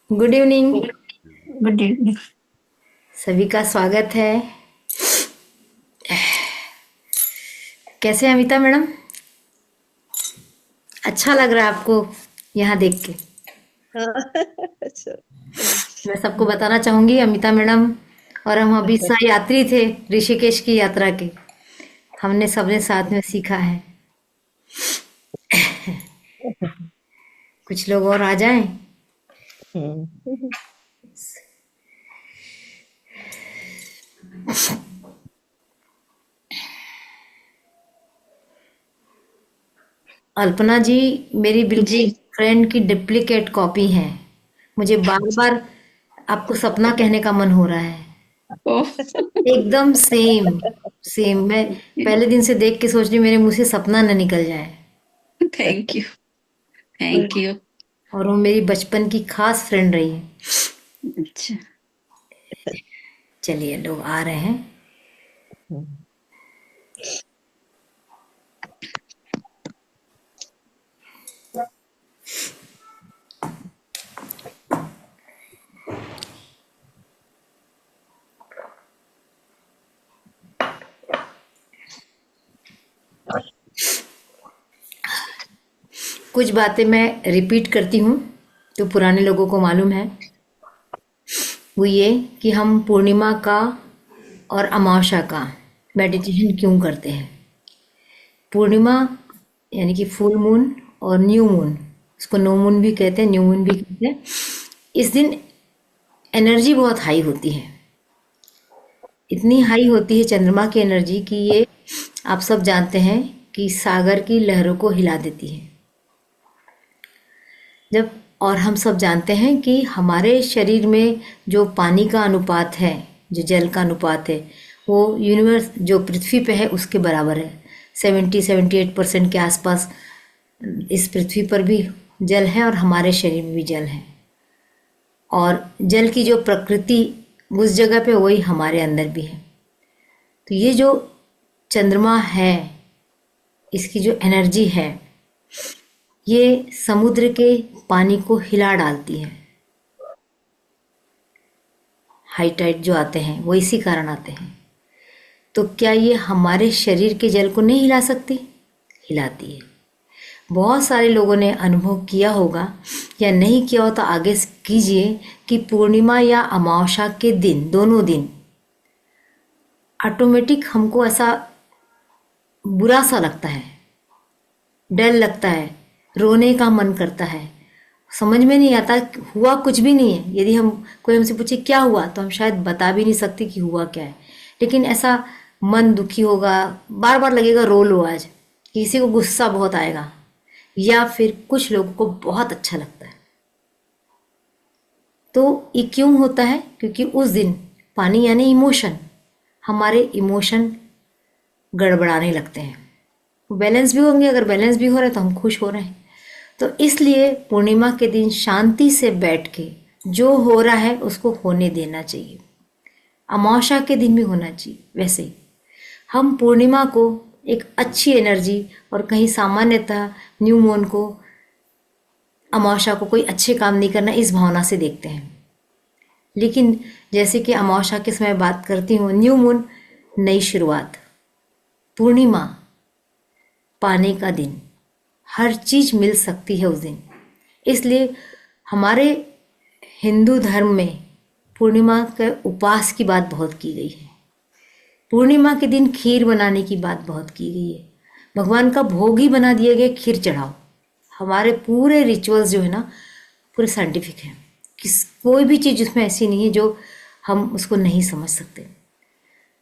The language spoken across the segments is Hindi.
Good evening. Good evening. सभी का स्वागत है। कैसे हैं अमिता मैडम? अच्छा लग रहा है आपको यहाँ देख के? हाँ। अच्छा। मैं सबको बताना चाहूंगी, अमिता मैडम और हम अभी सह यात्री थे ऋषिकेश की यात्रा के। हमने सबने साथ में सीखा है। कुछ लोग और आ जाएं। हम्म। अल्पना जी मेरी जी। बिल्कुल फ्रेंड की डुप्लीकेट कॉपी है। मुझे बार बार आपको सपना कहने का मन हो रहा है। ओह। एकदम सेम। सेम। मैं पहले दिन से देख के सोच रही हूँ मेरे मुंह से सपना न निकल जाए। Thank you. Thank you. और वो मेरी बचपन की खास फ्रेंड रही है। अच्छा। चलिए लोग आ रहे हैं। कुछ बातें मैं रिपीट करती हूँ तो पुराने लोगों को मालूम है। वो ये कि हम पूर्णिमा का और अमावस्या का मेडिटेशन क्यों करते हैं। पूर्णिमा यानी कि फुल मून और न्यू मून, उसको नो मून भी कहते हैं, न्यू मून भी कहते हैं। इस दिन एनर्जी बहुत हाई होती है। इतनी हाई होती है चंद्रमा की एनर्जी कि ये आप सब जानते हैं कि सागर की लहरों को हिला देती है। जब और हम सब जानते हैं कि हमारे शरीर में जो पानी का अनुपात है, जो जल का अनुपात है, वो यूनिवर्स जो पृथ्वी पे है उसके बराबर है। 70-78% के आसपास इस पृथ्वी पर भी जल है और हमारे शरीर में भी जल है। और जल की जो प्रकृति उस जगह पे वही हमारे अंदर भी है। तो ये जो चंद्रमा है, इसकी जो एनर्जी है, ये समुद्र के पानी को हिला डालती है। हाई टाइड जो आते हैं वो इसी कारण आते हैं। तो क्या ये हमारे शरीर के जल को नहीं हिला सकती? हिलाती है। बहुत सारे लोगों ने अनुभव किया होगा या नहीं किया हो तो आगे कीजिए कि पूर्णिमा या अमावस्या के दिन, दोनों दिन ऑटोमेटिक हमको ऐसा बुरा सा लगता है, डर लगता है, रोने का मन करता है। समझ में नहीं आता, हुआ कुछ भी नहीं है। यदि हम कोई हमसे पूछे क्या हुआ तो हम शायद बता भी नहीं सकते कि हुआ क्या है। लेकिन ऐसा मन दुखी होगा, बार बार लगेगा रो लो आज। किसी को गुस्सा बहुत आएगा या फिर कुछ लोगों को बहुत अच्छा लगता है। तो ये क्यों होता है? क्योंकि उस दिन पानी यानी इमोशन, हमारे इमोशन गड़बड़ाने लगते हैं। बैलेंस भी होंगे, अगर बैलेंस भी हो रहे हैं तो हम खुश हो रहे हैं। तो इसलिए पूर्णिमा के दिन शांति से बैठ के जो हो रहा है उसको होने देना चाहिए। अमावस्या के दिन भी होना चाहिए। वैसे ही हम पूर्णिमा को एक अच्छी एनर्जी और कहीं सामान्यतः न्यू मून को, अमावस्या को कोई अच्छे काम नहीं करना इस भावना से देखते हैं। लेकिन जैसे कि अमावस्या के समय बात करती हूँ, न्यू मून नई शुरुआत, पूर्णिमा पाने का दिन, हर चीज मिल सकती है उस दिन। इसलिए हमारे हिंदू धर्म में पूर्णिमा के उपवास की बात बहुत की गई है। पूर्णिमा के दिन खीर बनाने की बात बहुत की गई है। भगवान का भोग ही बना दिया गया, खीर चढ़ाओ। हमारे पूरे रिचुअल्स जो है ना, पूरे साइंटिफिक है। कोई भी चीज़ उसमें ऐसी नहीं है जो हम उसको नहीं समझ सकते।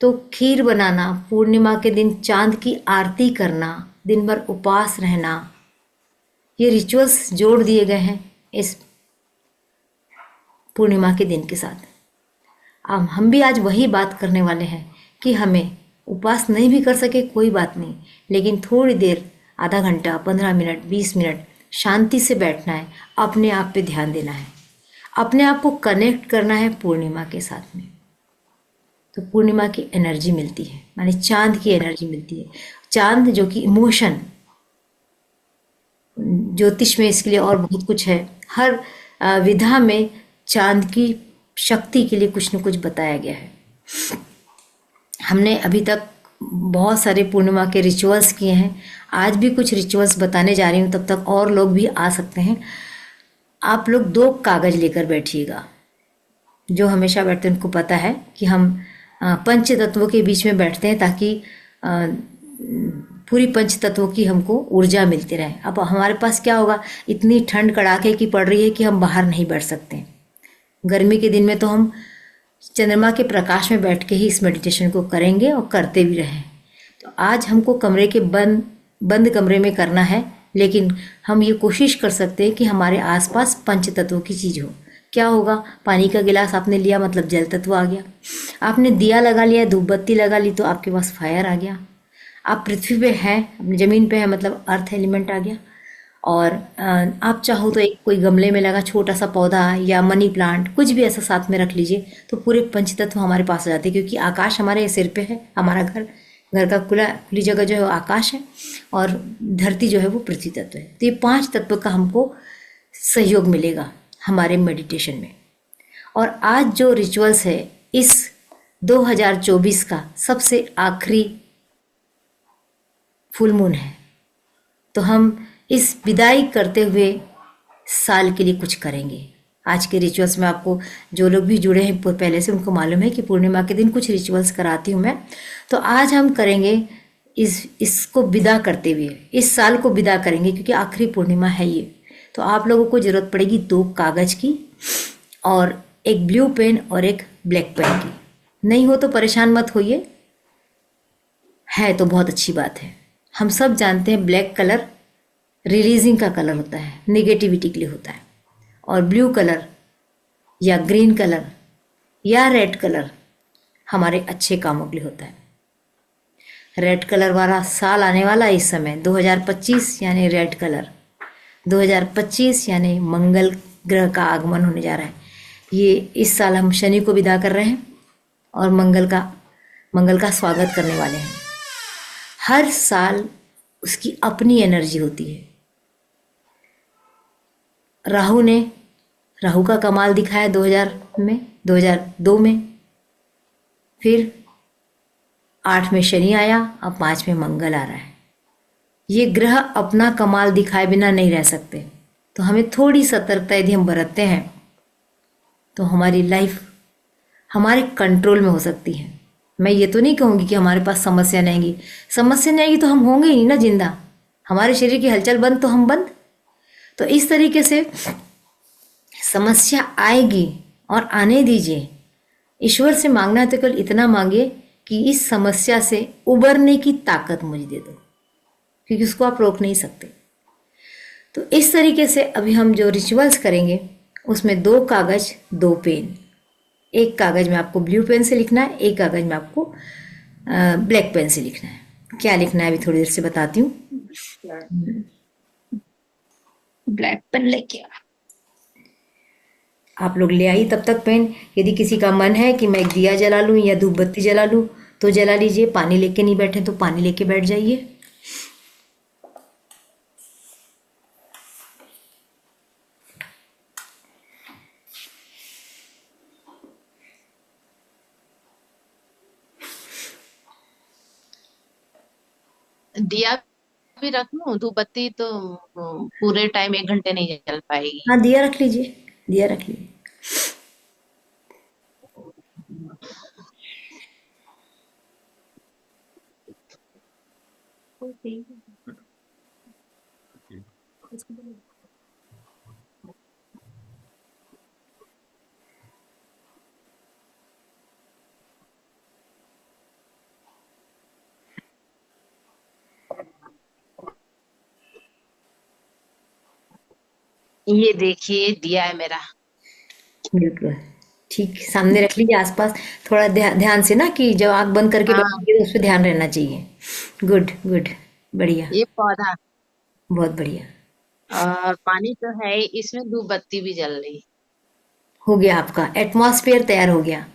तो खीर बनाना, पूर्णिमा के दिन चांद की आरती करना, दिन भर उपवास रहना, ये रिचुअल्स जोड़ दिए गए हैं इस पूर्णिमा के दिन के साथ। अब हम भी आज वही बात करने वाले हैं कि हमें उपवास नहीं भी कर सके कोई बात नहीं, लेकिन थोड़ी देर, आधा घंटा, 15 मिनट, 20 मिनट शांति से बैठना है, अपने आप पे ध्यान देना है, अपने आप को कनेक्ट करना है पूर्णिमा के साथ में। तो पूर्णिमा की एनर्जी मिलती है, माने चांद की एनर्जी मिलती है। चांद जो कि इमोशन, ज्योतिष में इसके लिए और बहुत कुछ है। हर विधा में चांद की शक्ति के लिए कुछ न कुछ बताया गया है। हमने अभी तक बहुत सारे पूर्णिमा के रिचुअल्स किए हैं, आज भी कुछ रिचुअल्स बताने जा रही हूँ, तब तक और लोग भी आ सकते हैं। आप लोग 2 कागज लेकर बैठिएगा। जो हमेशा बैठते हैं उनको पता है कि हम पंच तत्वों के बीच में बैठते हैं ताकि पूरी पंच तत्वों की हमको ऊर्जा मिलती रहे। अब हमारे पास क्या होगा, इतनी ठंड कड़ाके की पड़ रही है कि हम बाहर नहीं बैठ सकते। गर्मी के दिन में तो हम चंद्रमा के प्रकाश में बैठ के ही इस मेडिटेशन को करेंगे और करते भी रहें। तो आज हमको कमरे के बंद कमरे में करना है, लेकिन हम ये कोशिश कर सकते हैं कि हमारे आसपास पंच तत्वों की चीज़ हो। क्या होगा, पानी का गिलास आपने लिया मतलब जल तत्व आ गया, आपने दिया लगा लिया, धूप बत्ती लगा ली तो आपके पास फायर आ गया, आप पृथ्वी पे हैं, अपनी ज़मीन पे हैं मतलब अर्थ एलिमेंट आ गया। और आप चाहो तो एक कोई गमले में लगा छोटा सा पौधा या मनी प्लांट कुछ भी ऐसा साथ में रख लीजिए, तो पूरे पंच तत्व हमारे पास आ जाते हैं। क्योंकि आकाश हमारे सिर पे है, हमारा घर का खुली जगह जो है वो आकाश है और धरती जो है वो पृथ्वी तत्व है। तो ये 5 तत्व का हमको सहयोग मिलेगा हमारे मेडिटेशन में। और आज जो रिचुअल्स है, इस 2024 का सबसे आखिरी फुल मून है, तो हम इस विदाई करते हुए साल के लिए कुछ करेंगे। आज के रिचुअल्स में आपको जो लोग भी जुड़े हैं पहले से उनको मालूम है कि पूर्णिमा के दिन कुछ रिचुअल्स कराती हूँ मैं। तो आज हम करेंगे इसको विदा करते हुए, इस साल को विदा करेंगे क्योंकि आखिरी पूर्णिमा है ये। तो आप लोगों को ज़रूरत पड़ेगी 2 कागज की और एक ब्लू पेन और एक ब्लैक पेन की। नहीं हो तो परेशान मत होइए, है तो बहुत अच्छी बात है। हम सब जानते हैं ब्लैक कलर रिलीजिंग का कलर होता है, नेगेटिविटी के लिए होता है, और ब्लू कलर या ग्रीन कलर या रेड कलर हमारे अच्छे कामों के लिए होता है। रेड कलर वाला साल आने वाला इस समय 2025 यानी रेड कलर 2025 यानी मंगल ग्रह का आगमन होने जा रहा है। ये इस साल हम शनि को विदा कर रहे हैं और मंगल का स्वागत करने वाले हैं। हर साल उसकी अपनी एनर्जी होती है। राहु का कमाल दिखाया 2002 में, फिर 8 में शनि आया, अब 5 में मंगल आ रहा है। ये ग्रह अपना कमाल दिखाए बिना नहीं रह सकते। तो हमें थोड़ी सतर्कता यदि हम बरतते हैं तो हमारी लाइफ हमारे कंट्रोल में हो सकती है। मैं ये तो नहीं कहूँगी कि हमारे पास समस्या नहीं आएगी, समस्या नहीं आएगी तो हम होंगे ही नहीं ना जिंदा। हमारे शरीर की हलचल बंद तो हम बंद। तो इस तरीके से समस्या आएगी और आने दीजिए। ईश्वर से मांगना है तो केवल इतना मांगिए कि इस समस्या से उबरने की ताकत मुझे दे दो, क्योंकि उसको आप रोक नहीं सकते। तो इस तरीके से अभी हम जो रिचुअल्स करेंगे उसमें 2 कागज 2 पेन, एक कागज में आपको ब्लू पेन से लिखना है, एक कागज में आपको ब्लैक पेन से लिखना है। क्या लिखना है अभी थोड़ी देर से बताती हूँ। ब्लैक पेन लेके आ। आप लोग ले आइए तब तक पेन। यदि किसी का मन है कि मैं एक दिया जला लूँ या धूप बत्ती जला लूँ तो जला लीजिए। पानी लेके नहीं बैठे तो पानी लेके बैठ जाइए। दिया भी रख लूं? धूप बत्ती तो पूरे टाइम 1 घंटे नहीं जल पाएगी। हाँ, दिया रख लीजिए, दिया रख लीजिए। ये देखिए दिया है मेरा। बिल्कुल ठीक, सामने रख लीजिए आसपास। थोड़ा ध्यान से ना, कि जब आंख बंद करके हाँ, बैठेंगे उस पर ध्यान रहना चाहिए। गुड गुड, बढ़िया, ये पौधा बहुत बढ़िया। और पानी तो है ही, इसमें धूप बत्ती भी जल रही। हो गया, आपका एटमॉस्फेयर तैयार हो गया।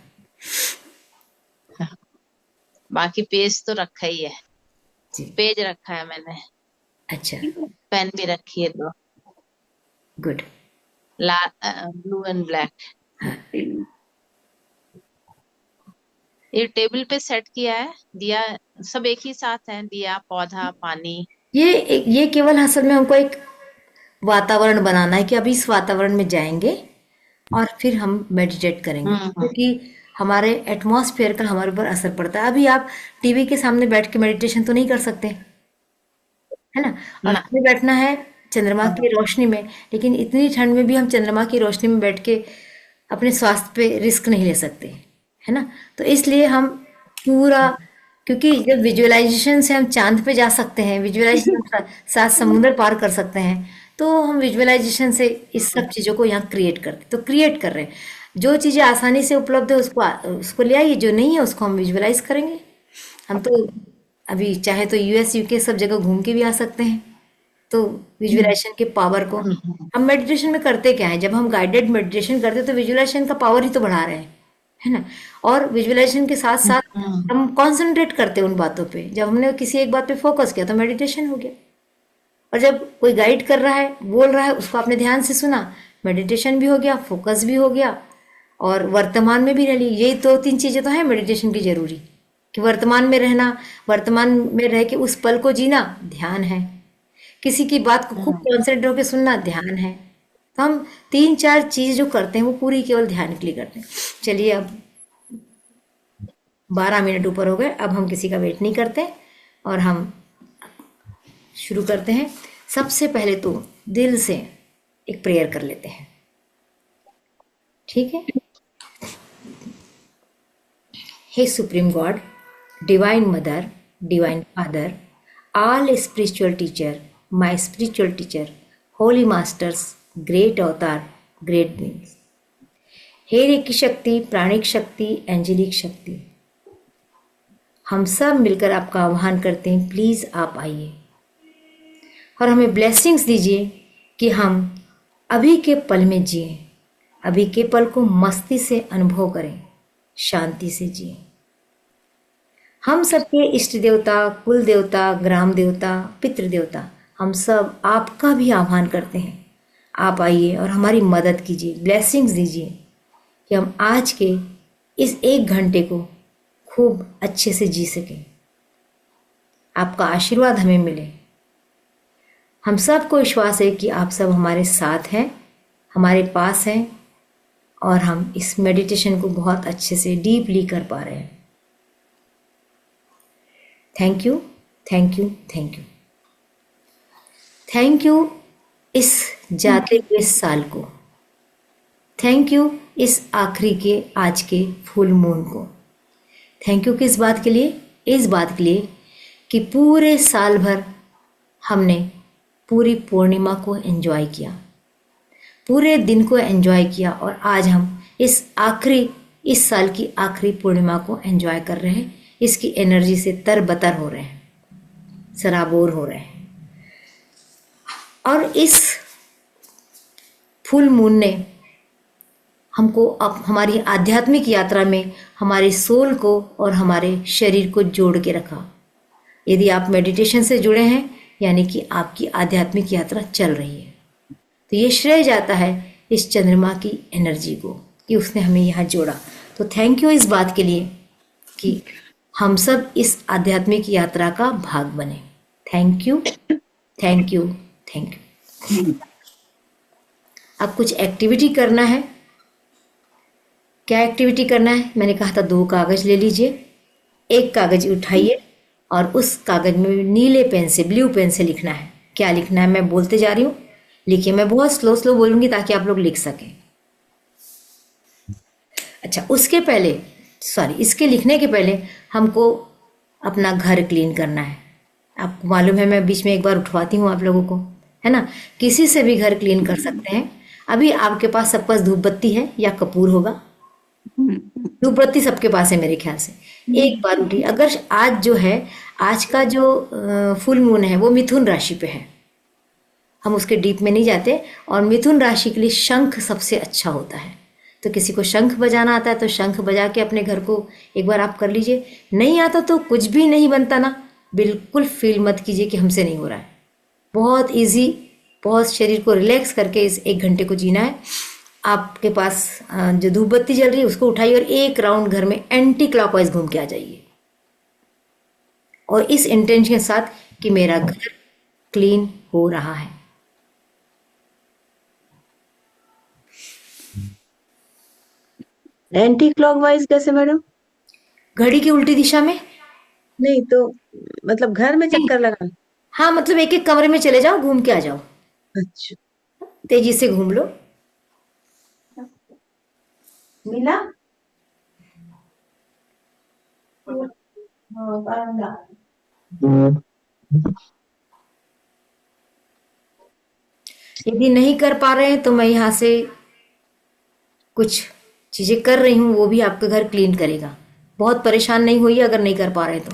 बाकी पेज तो रखा ही है, जी, पेज रखा है मैंने, अच्छा, पेन भी रखी है 2, good. Blue and black. Feeling. ये टेबल पे सेट किया है दिया, सब एक ही साथ है, दिया पौधा पानी। ये केवल असल में हमको एक वातावरण बनाना है कि अभी इस वातावरण में जाएंगे और फिर हम मेडिटेट करेंगे, हम्म। क्योंकि हमारे एटमॉस्फेयर का हमारे ऊपर असर पड़ता है। अभी आप टीवी के सामने बैठ के मेडिटेशन तो नहीं कर सकते, है ना। और ना। हमें बैठना है चंद्रमा की रोशनी में, लेकिन इतनी ठंड में भी हम चंद्रमा की रोशनी में बैठ के अपने स्वास्थ्य पे रिस्क नहीं ले सकते, है ना। तो इसलिए हम पूरा, क्योंकि जब विजुअलाइजेशन से हम चांद पे जा सकते हैं, विजुअलाइजेशन साथ समुद्र पार कर सकते हैं, तो हम विजुअलाइजेशन से इस सब चीज़ों को यहाँ क्रिएट करते, तो क्रिएट कर रहे हैं। जो चीज़ें आसानी से उपलब्ध है उसको उसको ले आइए, जो नहीं है उसको हम विजुअलाइज करेंगे। हम तो अभी चाहे तो यूएस यूके सब जगह घूम के भी आ सकते हैं। तो विजुअलाइजेशन के पावर को हम मेडिटेशन में करते क्या है, जब हम गाइडेड मेडिटेशन करते हैं तो विजुअलाइजेशन का पावर ही तो बढ़ा रहे हैं, है ना। और विजुअलाइजेशन के साथ साथ हम कंसंट्रेट करते हैं उन बातों पे। जब हमने किसी एक बात पे फोकस किया तो मेडिटेशन हो गया। और जब कोई गाइड कर रहा है, बोल रहा है, उसको आपने ध्यान से सुना, मेडिटेशन भी हो गया, फोकस भी हो गया, और वर्तमान में भी रह ली। यही दो तीन चीजें तो है मेडिटेशन की जरूरी, कि वर्तमान में रहना, वर्तमान में रह के उस पल को जीना ध्यान है। किसी की बात को खूब कॉन्सेंट्रेट होकर सुनना ध्यान है। तो हम तीन चार चीज जो करते हैं वो पूरी केवल ध्यान के लिए करते हैं। चलिए, अब 12 मिनट ऊपर हो गए, अब हम किसी का वेट नहीं करते और हम शुरू करते हैं। सबसे पहले तो दिल से एक प्रेयर कर लेते हैं, ठीक है। हे supreme God, divine mother, divine father, all spiritual teacher, my spiritual teacher, holy masters, great अवतार, great beings, हे रेकी शक्ति, प्राणिक शक्ति, एंजेलिक शक्ति, हम सब मिलकर आपका आह्वान करते हैं, प्लीज आप आइए और हमें ब्लेसिंग्स दीजिए कि हम अभी के पल में जिए, अभी के पल को मस्ती से अनुभव करें, शांति से जिए। हम सबके इष्ट देवता, कुल देवता, ग्राम देवता, पितृ देवता, हम सब आपका भी आह्वान करते हैं, आप आइए और हमारी मदद कीजिए, ब्लेसिंग्स दीजिए कि हम आज के इस 1 घंटे को खूब अच्छे से जी सकें, आपका आशीर्वाद हमें मिले। हम सबको विश्वास है कि आप सब हमारे साथ हैं, हमारे पास हैं, और हम इस मेडिटेशन को बहुत अच्छे से डीपली कर पा रहे हैं। Thank you, thank you, thank you, thank you इस जाते हुए साल को, थैंक यू इस आखिरी के आज के फुल मून को। थैंक यू किस बात के लिए? इस बात के लिए कि पूरे साल भर हमने पूरी पूर्णिमा को एंजॉय किया, पूरे दिन को एंजॉय किया, और आज हम इस साल की आखिरी पूर्णिमा को एंजॉय कर रहे हैं। इसकी एनर्जी से तरबतर हो रहे हैं, सराबोर हो रहे हैं। और इस फुल मून ने हमको अब हमारी आध्यात्मिक यात्रा में हमारे सोल को और हमारे शरीर को जोड़ के रखा। यदि आप मेडिटेशन से जुड़े हैं, यानी कि आपकी आध्यात्मिक यात्रा चल रही है, तो ये श्रेय जाता है इस चंद्रमा की एनर्जी को कि उसने हमें यहाँ जोड़ा। तो थैंक यू इस बात के लिए कि हम सब इस आध्यात्मिक यात्रा का भाग बने। Thank you, thank you, thank you. अब कुछ एक्टिविटी करना है। क्या एक्टिविटी करना है? मैंने कहा था 2 कागज ले लीजिए, एक कागज उठाइए और उस कागज में नीले पेन से, ब्लू पेन से लिखना है। क्या लिखना है मैं बोलते जा रही हूँ, लिखिए। मैं बहुत स्लो स्लो बोलूंगी ताकि आप लोग लिख सकें। अच्छा, उसके पहले, सॉरी, इसके लिखने के पहले हमको अपना घर क्लीन करना है। आपको मालूम है मैं बीच में एक बार उठवाती हूँ आप लोगों को, है ना। किसी से भी घर क्लीन कर सकते हैं। अभी आपके पास सबके पास धूप बत्ती है या कपूर होगा? धूप बत्ती सबके पास है मेरे ख्याल से। एक बार उठी, अगर आज जो है, आज का जो फुल मून है वो मिथुन राशि पे है, हम उसके डीप में नहीं जाते। और मिथुन राशि के लिए शंख सबसे अच्छा होता है। तो किसी को शंख बजाना आता है तो शंख बजा के अपने घर को एक बार आप कर लीजिए। नहीं आता तो कुछ भी नहीं बनता ना, बिल्कुल फील मत कीजिए कि हमसे नहीं हो रहा है। बहुत इजी, बहुत शरीर को रिलैक्स करके इस 1 घंटे को जीना है। आपके पास जो धूप बत्ती जल रही है उसको उठाइए और एक राउंड घर में एंटी क्लॉकवाइज घूम के आ जाइए, और इस इंटेंशन के साथ कि मेरा घर क्लीन हो रहा है। एंटी क्लॉकवाइज कैसे मैडम? घड़ी की उल्टी दिशा में। नहीं तो मतलब घर में नहीं, चक्कर लगाना? हाँ मतलब एक एक कमरे में चले जाओ, घूम के आ जाओ, अच्छा। तेजी से घूम लो। मिला? यदि नहीं कर पा रहे हैं तो मैं यहाँ से कुछ चीजें कर रही हूँ, वो भी आपका घर क्लीन करेगा। बहुत परेशान नहीं होइए अगर नहीं कर पा रहे तो।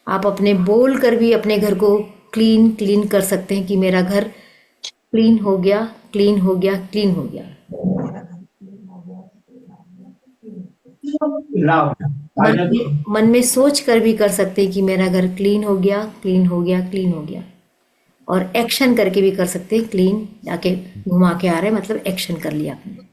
आप अपने बोल कर भी अपने घर को क्लीन क्लीन कर सकते हैं कि मेरा घर क्लीन हो गया, क्लीन हो गया, क्लीन हो गया। मन में सोच कर भी कर सकते हैं कि मेरा घर क्लीन हो गया, क्लीन हो गया, क्लीन हो गया। और एक्शन करके भी कर सकते हैं, क्लीन जाके घुमा के आ रहे हैं मतलब एक्शन कर लिया आपने।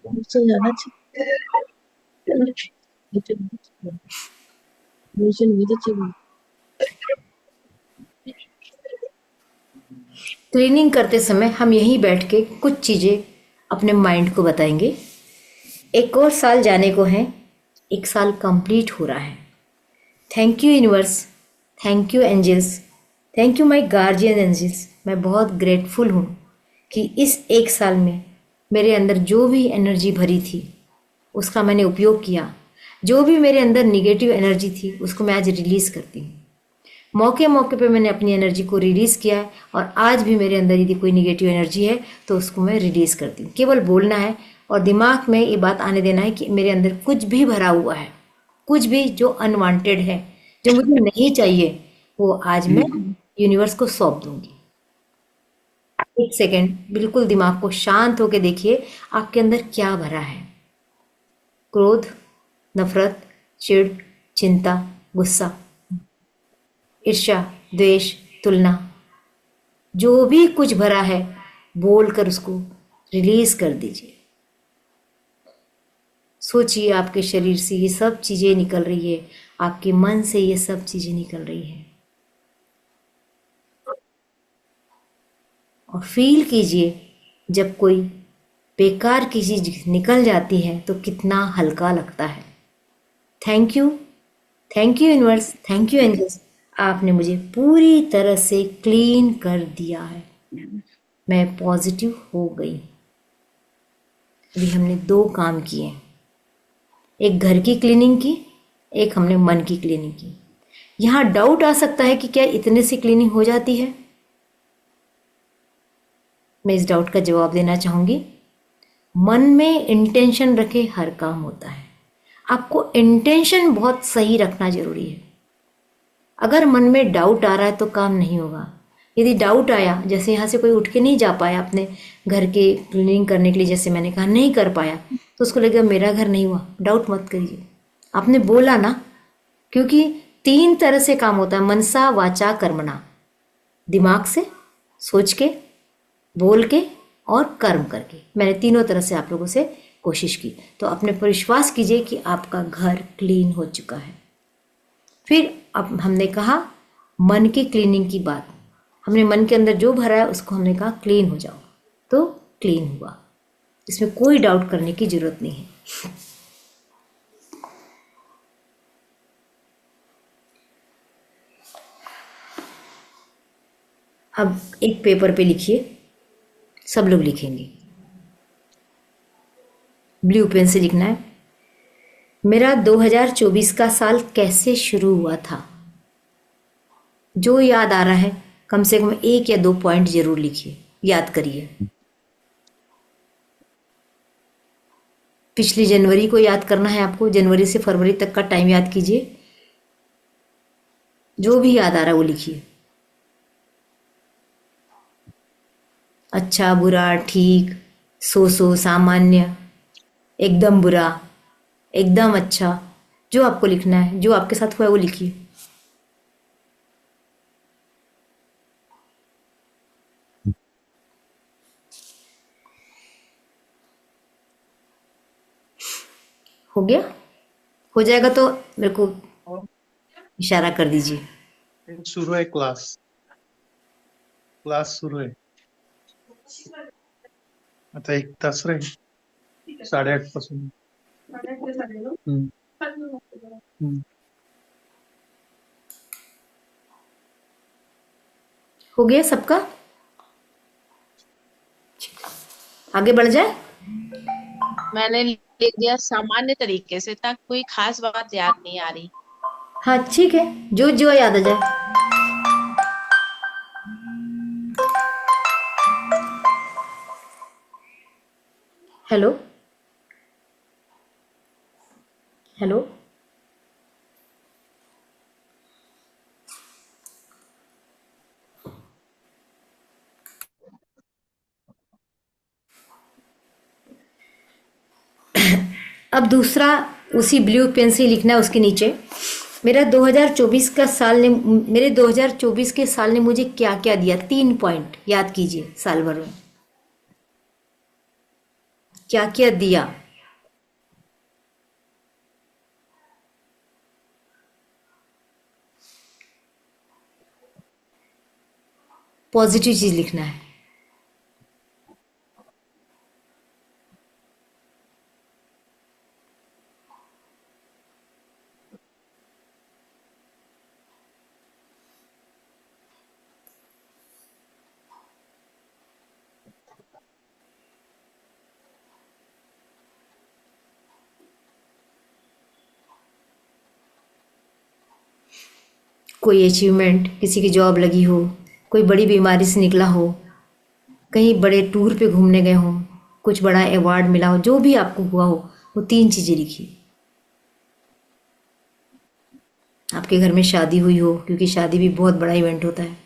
मुझसे ज्यादा चाहिए। क्लीनिंग करते समय हम यहीं बैठ के कुछ चीज़ें अपने माइंड को बताएंगे। एक और साल जाने को है, एक साल कंप्लीट हो रहा है। Thank you universe, thank you angels, thank you my guardian angels. मैं बहुत ग्रेटफुल हूँ कि इस एक साल में मेरे अंदर जो भी एनर्जी भरी थी उसका मैंने उपयोग किया। जो भी मेरे अंदर निगेटिव एनर्जी थी उसको मैं आज रिलीज़ करती हूँ। मौके मौके पे मैंने अपनी एनर्जी को रिलीज़ किया है, और आज भी मेरे अंदर यदि कोई निगेटिव एनर्जी है तो उसको मैं रिलीज़ करती हूँ। केवल बोलना है और दिमाग में ये बात आने देना है कि मेरे अंदर कुछ भी भरा हुआ है, कुछ भी जो अनवांटेड है, जो मुझे नहीं चाहिए, वो आज मैं यूनिवर्स को सौंप दूंगी। एक सेकेंड बिल्कुल दिमाग को शांत होकर देखिए आपके अंदर क्या भरा है। क्रोध, नफरत, चिढ़, चिंता, गुस्सा, ईर्ष्या, द्वेष, तुलना, जो भी कुछ भरा है बोलकर उसको रिलीज कर दीजिए। सोचिए आपके शरीर से ये सब चीजें निकल रही है, आपके मन से ये सब चीजें निकल रही है, और फील कीजिए जब कोई बेकार की चीज निकल जाती है तो कितना हल्का लगता है। Thank you universe, thank you angels, आपने मुझे पूरी तरह से क्लीन कर दिया है। मैं पॉजिटिव हो गई। अभी हमने 2 काम किए, एक घर की क्लीनिंग की, एक हमने मन की क्लीनिंग की। यहाँ डाउट आ सकता है कि क्या इतने से क्लीनिंग हो जाती है? मैं इस डाउट का जवाब देना चाहूँगी। मन में इंटेंशन रखे हर काम होता है। आपको इंटेंशन बहुत सही रखना जरूरी है। अगर मन में डाउट आ रहा है तो काम नहीं होगा। यदि डाउट आया, जैसे यहाँ से कोई उठ के नहीं जा पाया अपने घर के क्लीनिंग करने के लिए, जैसे मैंने कहा नहीं कर पाया, तो उसको लगेगा मेरा घर नहीं हुआ। डाउट मत करिए, आपने बोला ना, क्योंकि 3 तरह से काम होता है, मनसा वाचा कर्मणा। दिमाग से, सोच के, बोल के और कर्म करके। मैंने तीनों तरह से आप लोगों से कोशिश की, तो अपने पर विश्वास कीजिए कि आपका घर क्लीन हो चुका है। फिर अब हमने कहा मन की क्लीनिंग की बात। हमने मन के अंदर जो भरा है उसको हमने कहा क्लीन हो जाओ, तो क्लीन हुआ। इसमें कोई डाउट करने की जरूरत नहीं है। अब एक पेपर पे लिखिए, सब लोग लिखेंगे। ब्लू पेन से लिखना है। मेरा 2024 का साल कैसे शुरू हुआ था? जो याद आ रहा है कम से कम 1 या 2 पॉइंट जरूर लिखिए, याद करिए। पिछली जनवरी को याद करना है आपको, जनवरी से फरवरी तक का टाइम याद कीजिए। जो भी याद आ रहा है वो लिखिए। अच्छा, बुरा, ठीक, सो सामान्य, एकदम बुरा, एकदम अच्छा, जो आपको लिखना है, जो आपके साथ हुआ है वो लिखिए। हो गया? हो जाएगा तो मेरे को इशारा कर दीजिए। शुरू आहे क्लास क्लास सुरू आहे आता 1 तास राहील 8:30 पासून हम्म, हम्म. हो गया सबका? आगे बढ़ जाए? मैंने लिख दिया सामान्य तरीके से, तक कोई खास बात याद नहीं आ रही। हाँ ठीक है, जो जो याद आ जाए। हेलो हेलो, अब दूसरा उसी ब्लू पेन से लिखना है उसके नीचे। मेरा 2024 का साल ने मेरे 2024 के साल ने मुझे क्या क्या दिया? 3 पॉइंट याद कीजिए। साल भर में क्या क्या दिया? पॉजिटिव चीज लिखना है। कोई अचीवमेंट, किसी की जॉब लगी हो, कोई बड़ी बीमारी से निकला हो, कहीं बड़े टूर पे घूमने गए हो, कुछ बड़ा अवार्ड मिला हो, जो भी आपको हुआ हो वो 3 चीज़ें लिखिए। आपके घर में शादी हुई हो, क्योंकि शादी भी बहुत बड़ा इवेंट होता है।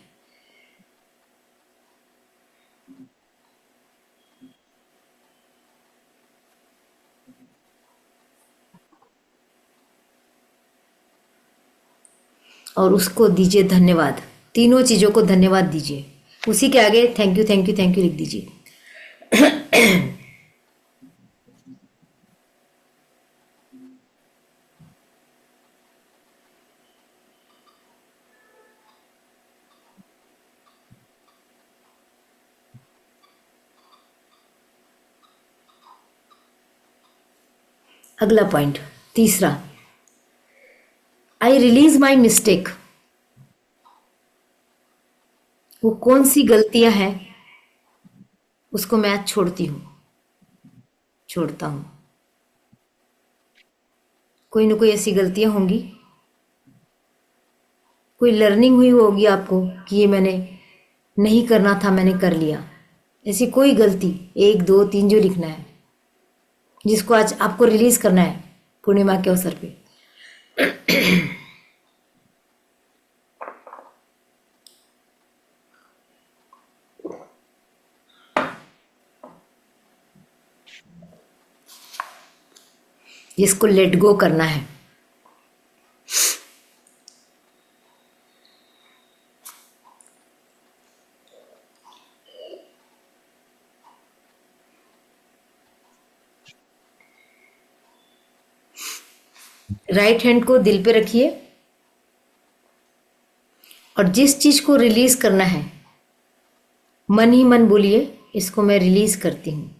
और उसको दीजिए धन्यवाद। तीनों चीज़ों को धन्यवाद दीजिए। उसी के आगे thank you thank you thank you लिख दीजिए। अगला पॉइंट, तीसरा, आई रिलीज माई मिस्टेक। वो कौन सी गलतियां हैं उसको मैं आज छोड़ता हूं। कोई ना कोई ऐसी गलतियां होंगी, कोई लर्निंग हुई होगी आपको कि ये मैंने नहीं करना था, मैंने कर लिया। ऐसी कोई गलती 1 2 3 जो लिखना है, जिसको आज आपको रिलीज करना है पूर्णिमा के अवसर पे। जिसको लेट गो करना है। राइट हैंड को दिल पे रखिए और जिस चीज को रिलीज करना है मन ही मन बोलिए, इसको मैं रिलीज करती हूँ,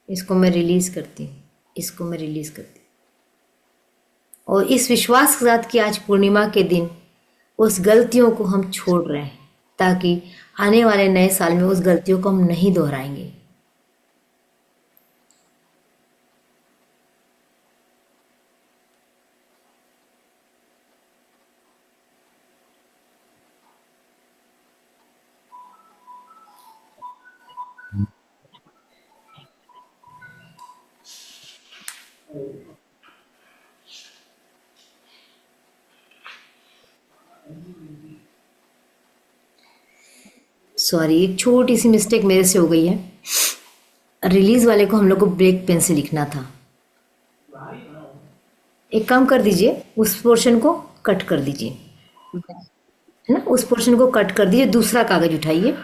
इसको मैं रिलीज करती हूँ, इसको मैं रिलीज करती हूँ। और इस विश्वास के साथ कि आज पूर्णिमा के दिन उस गलतियों को हम छोड़ रहे हैं, ताकि आने वाले नए साल में उस गलतियों को हम नहीं दोहराएंगे। सॉरी, एक छोटी सी मिस्टेक मेरे से हो गई है। रिलीज वाले को हम लोग को ब्रेक पेन से लिखना था। एक काम कर दीजिए, उस पोर्शन को कट कर दीजिए, है ना, उस पोर्शन को कट कर दीजिए, दूसरा कागज उठाइए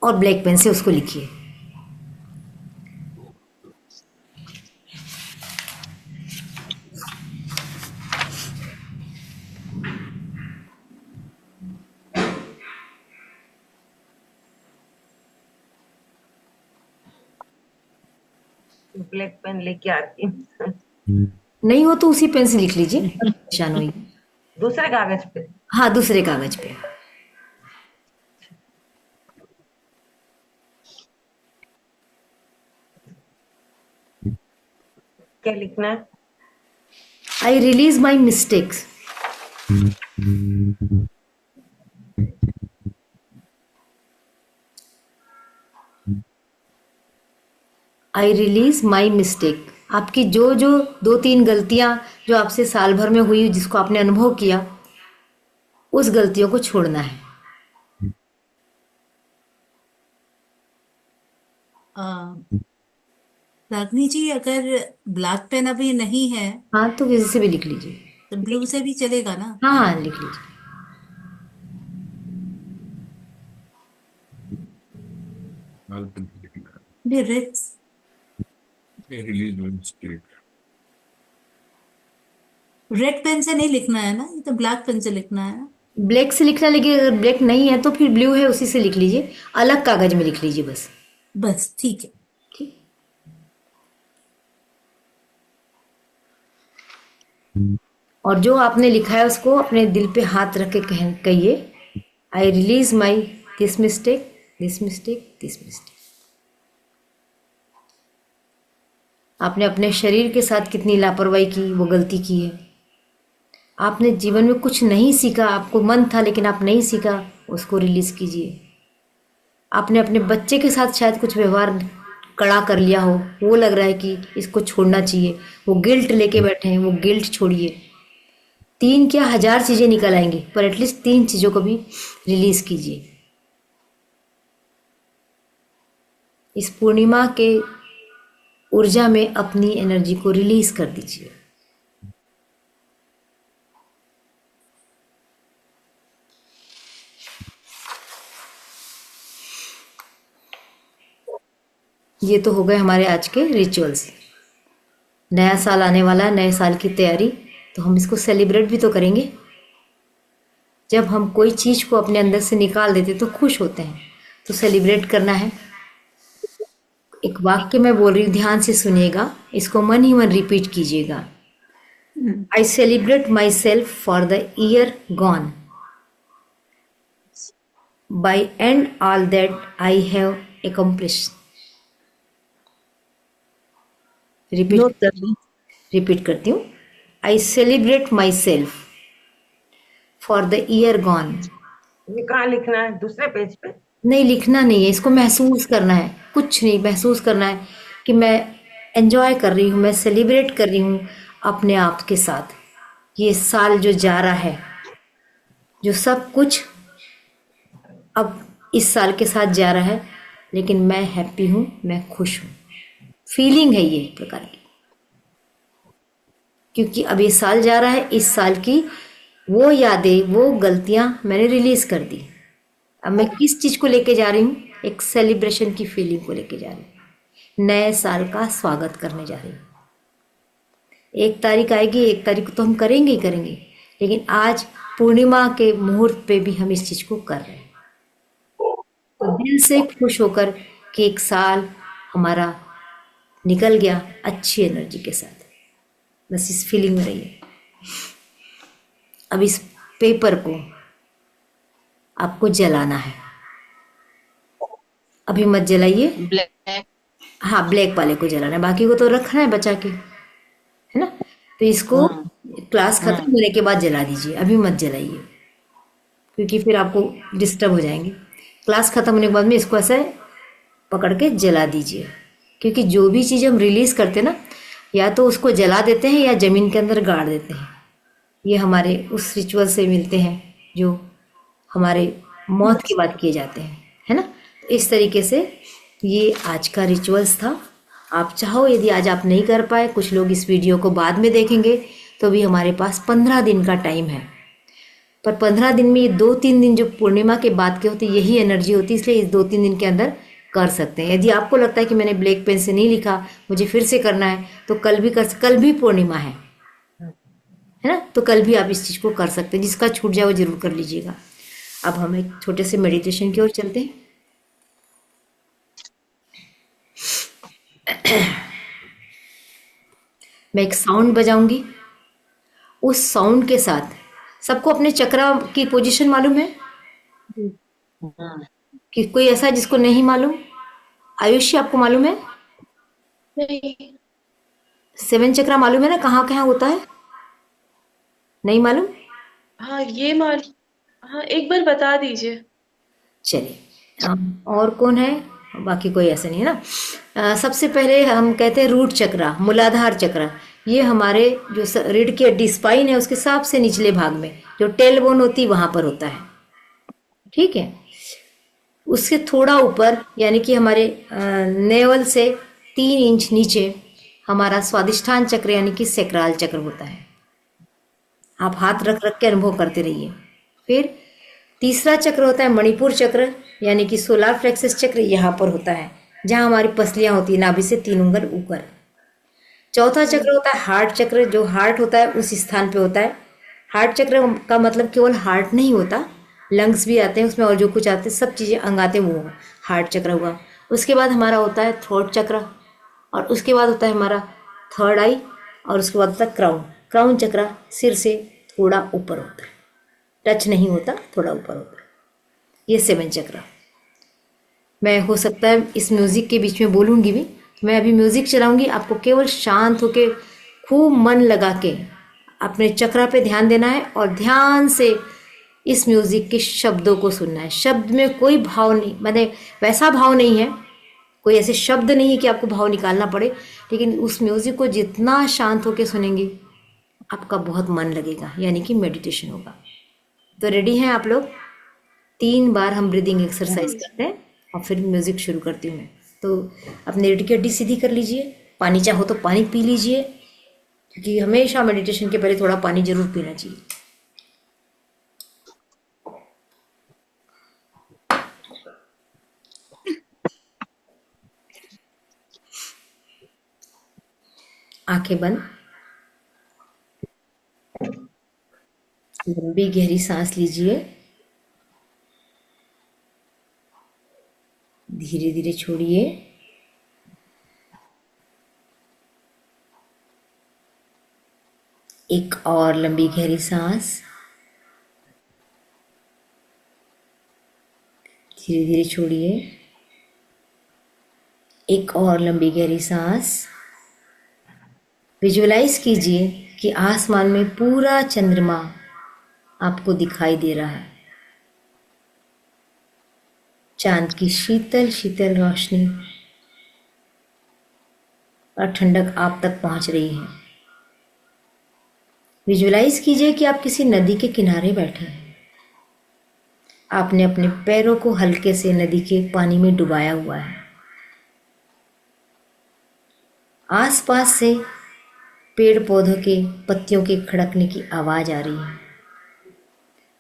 और ब्लैक पेन से उसको लिखिए। ब्लैक पेन लेके आती हूँ। नहीं हो तो उसी पेन से लिख लीजिए, परेशान हुई। दूसरे कागज पे। हाँ, दूसरे कागज पे। क्या लिखना है? I release my mistakes. I release my mistake. आपकी जो जो 2-3 गलतियां जो आपसे साल भर में हुई, जिसको आपने अनुभव किया, उस गलतियों को छोड़ना है। रागनी जी, अगर ब्लैक पेन अभी नहीं है हाँ, तो किसी से भी लिख लीजिए। तो ब्लू से भी चलेगा ना? हाँ हाँ, लिख लीजिए। भी रेड रेड पेन से नहीं लिखना है ना, ये तो ब्लैक पेन से लिखना है ना? ब्लैक से लिखना, लेकिन अगर ब्लैक नहीं है तो फिर ब्लू है, उसी से लिख लीजिए। अलग कागज में लिख लीजिए बस। बस ठीक है। ठीक। और जो आपने लिखा है उसको अपने दिल पे हाथ रख के कहिए, I release my this mistake, this mistake, this mistake. आपने अपने शरीर के साथ कितनी लापरवाही की, वो गलती की है। आपने जीवन में कुछ नहीं सीखा, आपको मन था लेकिन आप नहीं सीखा, उसको रिलीज कीजिए। आपने अपने बच्चे के साथ शायद कुछ व्यवहार कड़ा कर लिया हो, वो लग रहा है कि इसको छोड़ना चाहिए, वो गिल्ट लेके बैठे हैं, वो गिल्ट छोड़िए। 3 क्या 1000 चीज़ें निकल आएंगी, पर एटलीस्ट 3 चीज़ों को भी रिलीज कीजिए। इस पूर्णिमा के ऊर्जा में अपनी एनर्जी को रिलीज कर दीजिए। ये तो हो गए हमारे आज के रिचुअल्स। नया साल आने वाला, नए साल की तैयारी, तो हम इसको सेलिब्रेट भी तो करेंगे। जब हम कोई चीज़ को अपने अंदर से निकाल देते तो खुश होते हैं, तो सेलिब्रेट करना है। एक वाक्य मैं बोल रही हूँ, ध्यान से सुनिएगा, इसको मन ही मन रिपीट कीजिएगा। I celebrate my self for the year gone, by and all that I have accomplished। Note कर ली। रिपीट करती हूँ। I celebrate my self for the year gone. ये कहाँ लिखना है? दूसरे पेज पे? नहीं, लिखना नहीं है, इसको महसूस करना है। कुछ नहीं, महसूस करना है कि मैं एंजॉय कर रही हूँ, मैं सेलिब्रेट कर रही हूँ अपने आप के साथ। ये साल जो जा रहा है, जो सब कुछ अब इस साल के साथ जा रहा है, लेकिन मैं हैप्पी हूँ, मैं खुश हूँ। फीलिंग है ये एक प्रकार की, क्योंकि अब ये साल जा रहा है, इस साल की वो यादें, वो गलतियां मैंने रिलीज कर दी। अब मैं किस चीज को लेके जा रही हूँ? एक सेलिब्रेशन की फीलिंग को लेके जा रही हूँ, नए साल का स्वागत करने जा रही हूँ। 1 तारीख आएगी, 1 तारीख को तो हम करेंगे ही करेंगे, लेकिन आज पूर्णिमा के मुहूर्त पे भी हम इस चीज को कर रहे हैं। तो दिल से खुश होकर कि एक साल हमारा निकल गया अच्छी एनर्जी के साथ, बस इस फीलिंग में रहिए। अब इस पेपर को आपको जलाना है। अभी मत जलाइए। ब्लैक। हाँ, ब्लैक वाले को जलाना है, बाकी को तो रखना है बचा के, है ना। तो इसको क्लास खत्म होने के बाद जला दीजिए, अभी मत जलाइए, क्योंकि फिर आपको डिस्टर्ब हो जाएंगे। क्लास खत्म होने के बाद में इसको ऐसे पकड़ के जला दीजिए, क्योंकि जो भी चीज़ हम रिलीज करते हैं ना, या तो उसको जला देते हैं या जमीन के अंदर गाड़ देते हैं। ये हमारे उस रिचुअल से मिलते हैं जो हमारे मौत के बाद किए जाते हैं, है ना। तो इस तरीके से ये आज का रिचुअल्स था। आप चाहो, यदि आज आप नहीं कर पाए, कुछ लोग इस वीडियो को बाद में देखेंगे, तो भी हमारे पास 15 दिन का टाइम है। पर 15 दिन में ये 2-3 दिन जो पूर्णिमा के बाद के होते, यही एनर्जी होती है, इसलिए इस 2-3 दिन के अंदर कर सकते हैं। यदि आपको लगता है कि मैंने ब्लैक पेन से नहीं लिखा, मुझे फिर से करना है, तो कल भी पूर्णिमा है ना, तो कल भी आप इस चीज़ को कर सकते हैं। जिसका छूट जाए वो जरूर कर लीजिएगा। अब हम एक छोटे से मेडिटेशन की ओर चलते हैं। मैं एक साउंड बजाऊंगी, उस साउंड के साथ सबको अपने चक्रा की पोजीशन मालूम है कि कोई ऐसा जिसको नहीं मालूम? आयुष्य, आपको मालूम है? नहीं। 7 चक्रा मालूम है ना, कहाँ कहाँ होता है? नहीं मालूम? हाँ ये माल हाँ एक बार बता दीजिए। चलिए, और कौन है? बाकी कोई ऐसा नहीं है ना। सबसे पहले हम कहते हैं रूट चक्रा, मूलाधार चक्रा। ये हमारे जो रीढ़ की हड्डी स्पाइन है उसके सबसे निचले भाग में, जो टेल बोन होती है वहां पर होता है, ठीक है। उसके थोड़ा ऊपर, यानी कि हमारे नेवल से 3 इंच नीचे हमारा स्वादिष्ठान चक्र यानी कि सैक्रल चक्र होता है। आप हाथ रख रख के अनुभव करते रहिए। फिर तीसरा चक्र होता है मणिपुर चक्र, यानी कि सोलार प्लेक्सस चक्र, यहाँ पर होता है जहाँ हमारी पसलियाँ होती है नाभि से 3 उंगल ऊपर। चौथा चक्र होता है हार्ट चक्र, जो हार्ट होता है उस स्थान पे होता है। हार्ट चक्र का मतलब केवल हार्ट नहीं होता, लंग्स भी आते हैं उसमें, और जो कुछ आते हैं सब चीज़ें अंग आते हैं, वो हार्ट चक्र हुआ। उसके बाद हमारा होता है थ्रोट चक्र, और उसके बाद होता है हमारा थर्ड आई, और उसके बाद होता है क्राउन। क्राउन चक्र सिर से थोड़ा ऊपर होता है, टच नहीं होता, थोड़ा ऊपर होता है। ये 7 चक्र। मैं हो सकता है इस म्यूज़िक के बीच में बोलूँगी भी, तो मैं अभी म्यूज़िक चलाऊँगी, आपको केवल शांत होके खूब मन लगा के अपने चक्रा पे ध्यान देना है, और ध्यान से इस म्यूज़िक के शब्दों को सुनना है। शब्द में कोई भाव नहीं, मतलब वैसा भाव नहीं है, कोई ऐसे शब्द नहीं है कि आपको भाव निकालना पड़े, लेकिन उस म्यूज़िक को जितना शांत होके सुनेंगे आपका बहुत मन लगेगा, यानी कि मेडिटेशन होगा। तो रेडी हैं आप लोग? 3 बार हम ब्रीदिंग एक्सरसाइज करते हैं और फिर म्यूज़िक शुरू करती हूँ मैं। तो अपनी रीढ़ की हड्डी सीधी कर लीजिए, पानी चाहो तो पानी पी लीजिए, क्योंकि हमेशा मेडिटेशन के पहले थोड़ा पानी जरूर पीना चाहिए। आंखें बंद, लंबी गहरी सांस लीजिए, धीरे धीरे छोड़िए। एक और लंबी गहरी सांस, धीरे धीरे छोड़िए। एक और लंबी गहरी सांस। विजुअलाइज कीजिए कि आसमान में पूरा चंद्रमा आपको दिखाई दे रहा है। चांद की शीतल शीतल रोशनी और ठंडक आप तक पहुंच रही है। विजुअलाइज कीजिए कि आप किसी नदी के किनारे बैठे हैं। आपने अपने पैरों को हल्के से नदी के पानी में डुबाया हुआ है। आसपास से पेड़ पौधों के पत्तियों के खड़कने की आवाज आ रही है।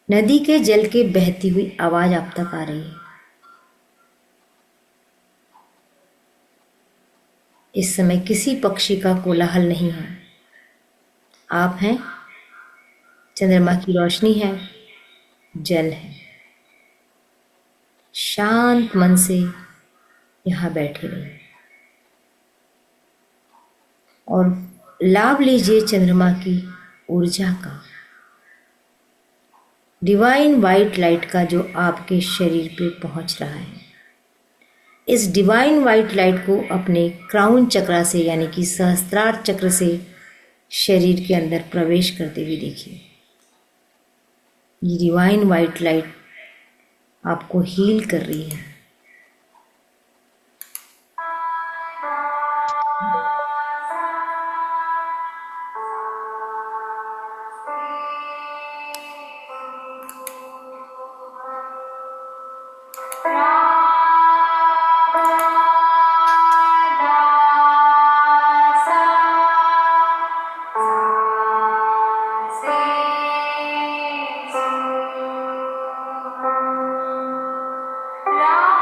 नदी के जल के बहती हुई आवाज आप तक आ रही है। इस समय किसी पक्षी का कोलाहल नहीं है। आप हैं, चंद्रमा की रोशनी है, जल है। शांत मन से यहाँ बैठे रहिए और लाभ लीजिए चंद्रमा की ऊर्जा का। डिवाइन वाइट लाइट का जो आपके शरीर पे पहुंच रहा है, इस डिवाइन वाइट लाइट को अपने क्राउन चक्र से यानी कि सहस्त्रार चक्र से शरीर के अंदर प्रवेश करते हुए देखिए। ये डिवाइन वाइट लाइट आपको हील कर रही है। Ra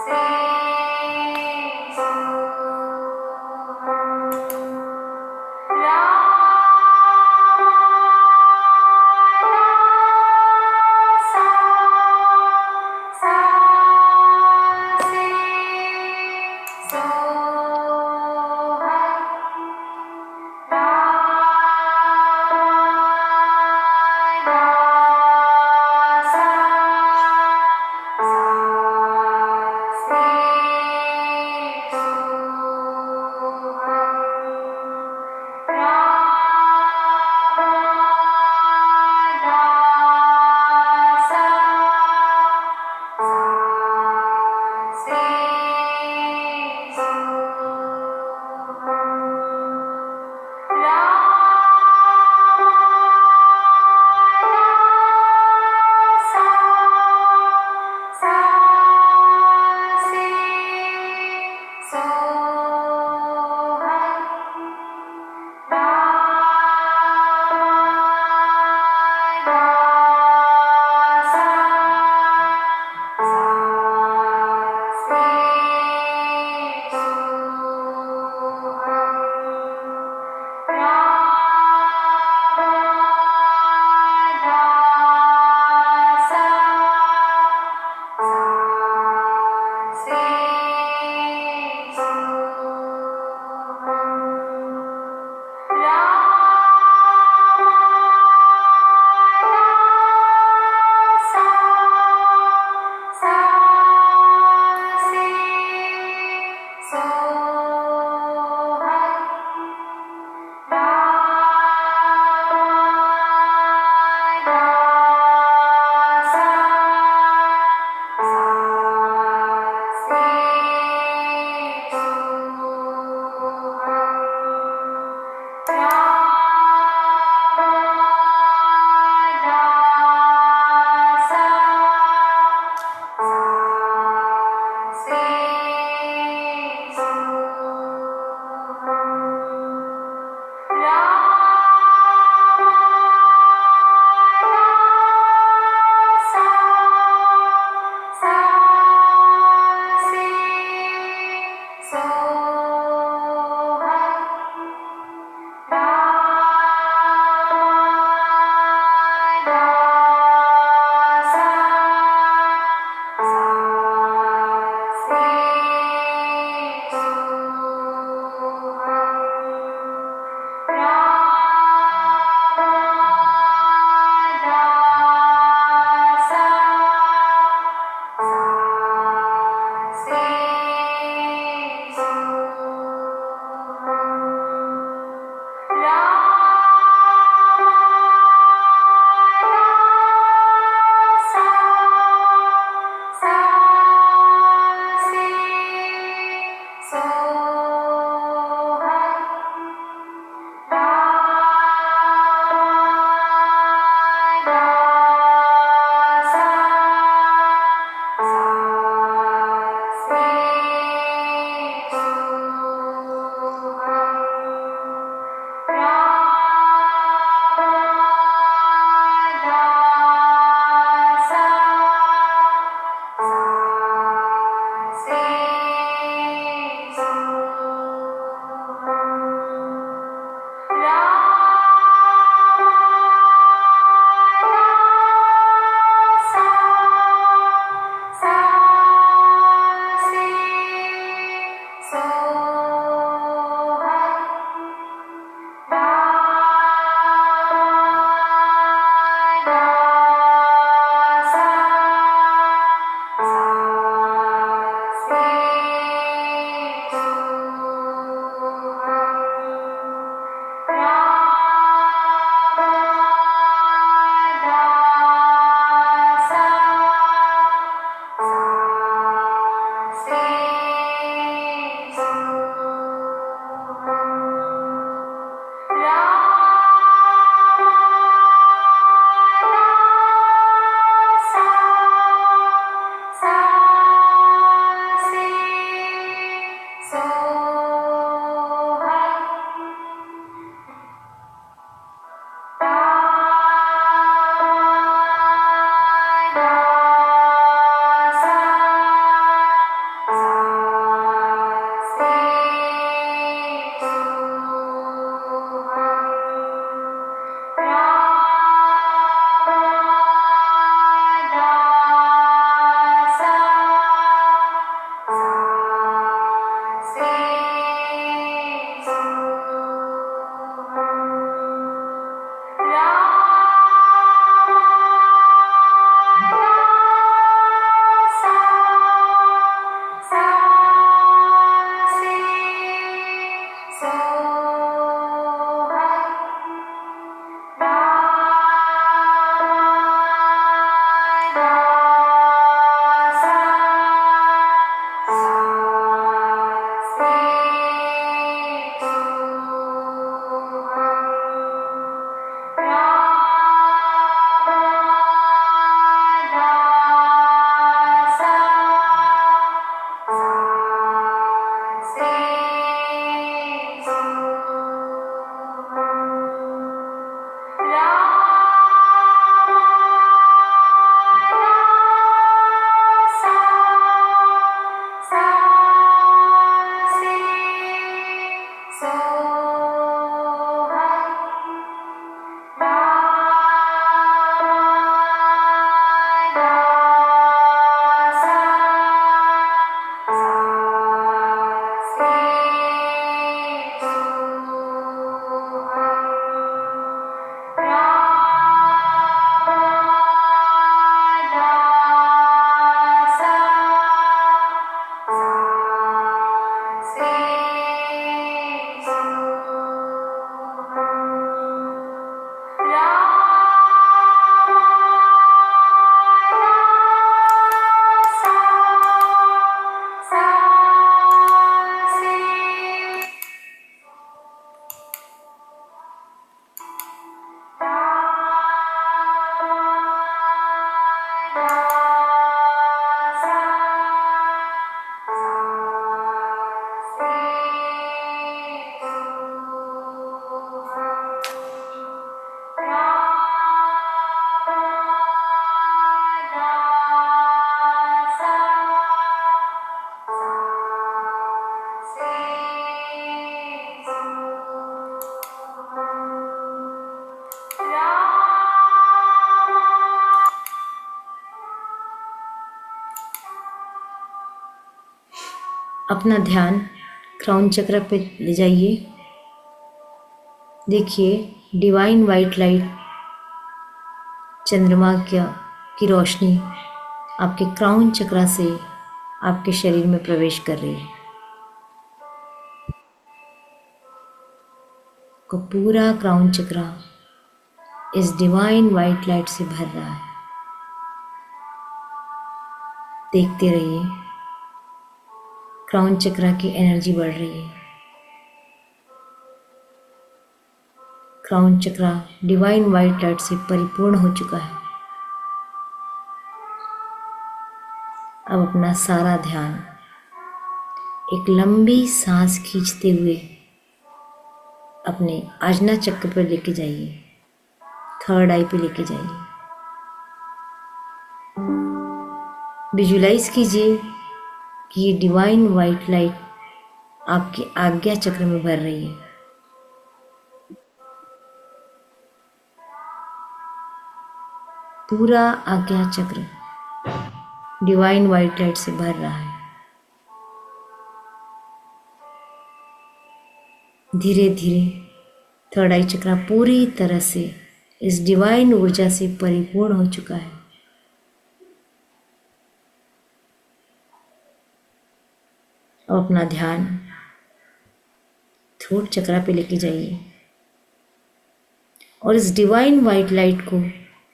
सा अपना ध्यान क्राउन चक्र पे ले जाइए। देखिए डिवाइन वाइट लाइट चंद्रमा की रोशनी आपके क्राउन चक्र से आपके शरीर में प्रवेश कर रही है। को पूरा क्राउन चक्र इस डिवाइन वाइट लाइट से भर रहा है। देखते रहिए, क्राउन चक्र की एनर्जी बढ़ रही है। क्राउन चक्र डिवाइन वाइट लाइट से परिपूर्ण हो चुका है। अब अपना सारा ध्यान एक लंबी सांस खींचते हुए अपने आज्ञा चक्र पर लेके जाइए, थर्ड आई पे लेके जाइए। विजुलाइज कीजिए कि ये डिवाइन वाइट लाइट आपके आज्ञा चक्र में भर रही है। पूरा आज्ञा चक्र डिवाइन वाइट लाइट से भर रहा है। धीरे धीरे थर्ड आई चक्र पूरी तरह से इस डिवाइन ऊर्जा से परिपूर्ण हो चुका है। अब अपना ध्यान थ्रोट चक्र पे लेके जाइए और इस डिवाइन वाइट लाइट को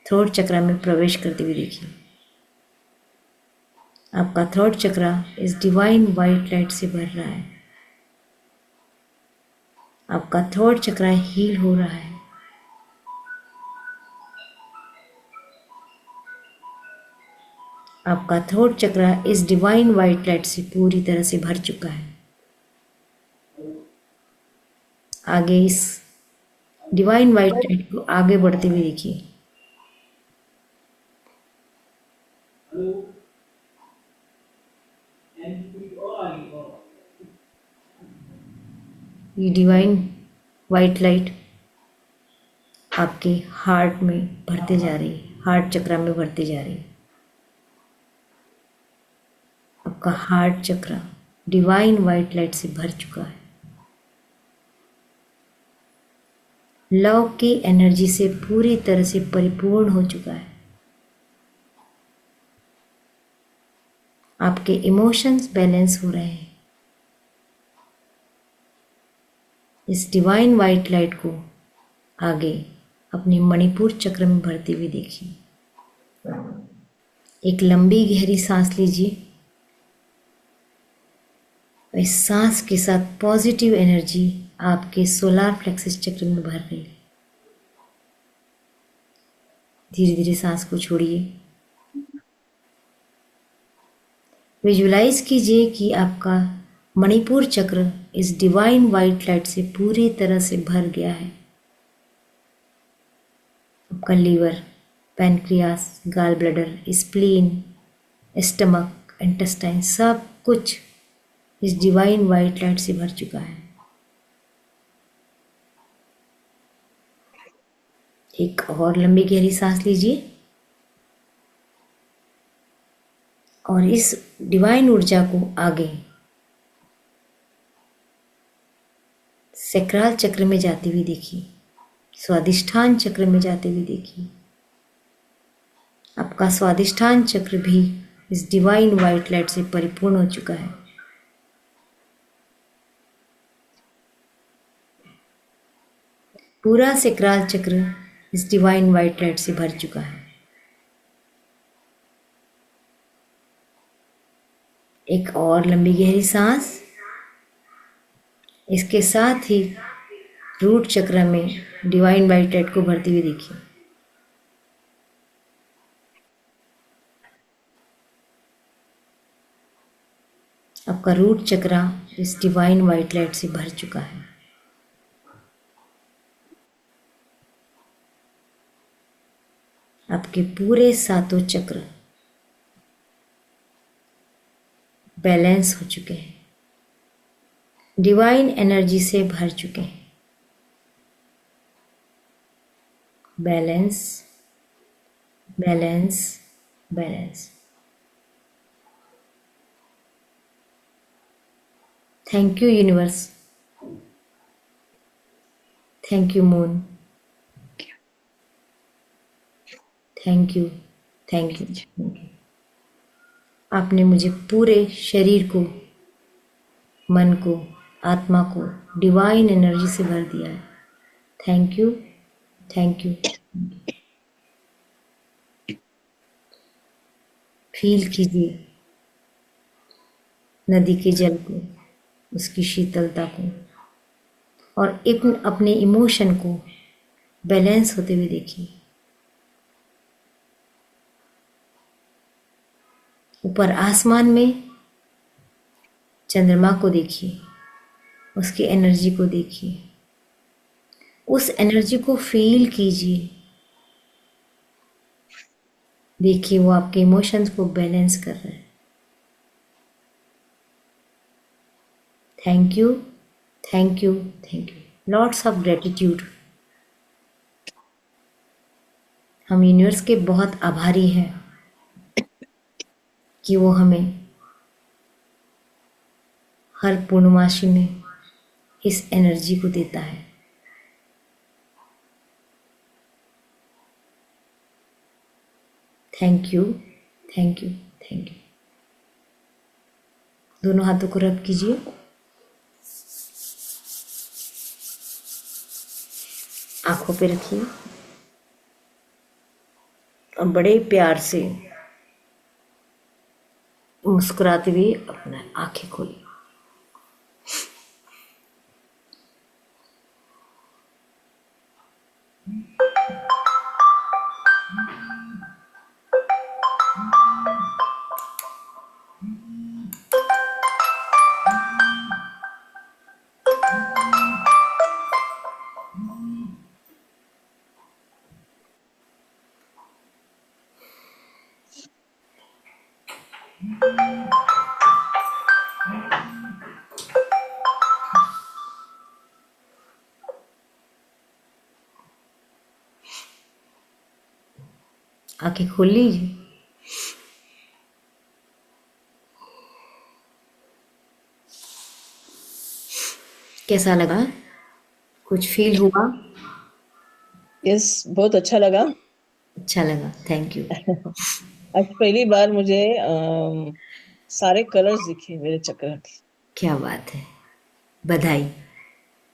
थ्रोट चक्र में प्रवेश करते हुए देखिए। आपका थ्रोट चक्र इस डिवाइन वाइट लाइट से भर रहा है। आपका थ्रोट चक्र हील हो रहा है। आपका थ्रोट चक्र इस डिवाइन वाइट लाइट से पूरी तरह से भर चुका है। आगे इस डिवाइन वाइट लाइट को आगे बढ़ते हुए देखिए। ये डिवाइन वाइट लाइट आपके हार्ट में भरते जा रही है, हार्ट चक्र में भरते जा रही है। आपका हार्ट चक्र डिवाइन वाइट लाइट से भर चुका है। लव की एनर्जी से पूरी तरह से परिपूर्ण हो चुका है। आपके इमोशंस बैलेंस हो रहे हैं। इस डिवाइन वाइट लाइट को आगे अपने मणिपुर चक्र में भरते हुए देखिए। एक लंबी गहरी सांस लीजिए। इस सांस के साथ पॉजिटिव एनर्जी आपके सोलार प्लेक्सस चक्र में भर रही है। धीरे धीरे सांस को छोड़िए। विजुलाइज कीजिए कि आपका मणिपुर चक्र इस डिवाइन वाइट लाइट से पूरी तरह से भर गया है। आपका liver, pancreas, gall bladder, spleen, stomach, intestine सब कुछ इस डिवाइन वाइट लाइट से भर चुका है। एक और लंबी गहरी सांस लीजिए और इस डिवाइन ऊर्जा को आगे सैक्रल चक्र में जाते हुए देखिए, स्वादिष्ठान चक्र में जाते हुए देखिए। आपका स्वादिष्ठान चक्र भी इस डिवाइन वाइट लाइट से परिपूर्ण हो चुका है। पूरा सैक्रल चक्र इस डिवाइन वाइट लाइट से भर चुका है। एक और लंबी गहरी सांस। इसके साथ ही रूट चक्र में डिवाइन वाइट लाइट को भरते हुए देखिए। आपका रूट चक्र इस डिवाइन वाइट लाइट से भर चुका है। आपके पूरे सातों चक्र बैलेंस हो चुके हैं, डिवाइन एनर्जी से भर चुके हैं। Balance, balance, balance. Thank you universe, thank you moon, thank you, thank you, thank you. आपने मुझे पूरे शरीर को, मन को, आत्मा को डिवाइन एनर्जी से भर दिया है। Thank you, thank you. Feel कीजिए नदी के जल को, उसकी शीतलता को, और एक अपने इमोशन को बैलेंस होते हुए देखिए। ऊपर आसमान में चंद्रमा को देखिए, उसकी एनर्जी को देखिए, उस एनर्जी को फील कीजिए। देखिए वो आपके इमोशंस को बैलेंस कर रहा है। Thank you, thank you, thank you. Lots of gratitude. हम यूनिवर्स के बहुत आभारी हैं कि वो हमें हर पूर्णमासी में इस एनर्जी को देता है। Thank you, thank you, thank you. दोनों हाथों को रब कीजिए। आंखों पे रखिए और बड़े प्यार से मुस्कुराते हुए अपना आंखें खोलिए। आंखें खोल लीजिए। कैसा लगा? कुछ फील हुआ? यस, बहुत अच्छा लगा। अच्छा लगा, थैंक यू। आज पहली बार मुझे सारे कलर्स दिखे मेरे चक्र के। क्या बात है, बधाई।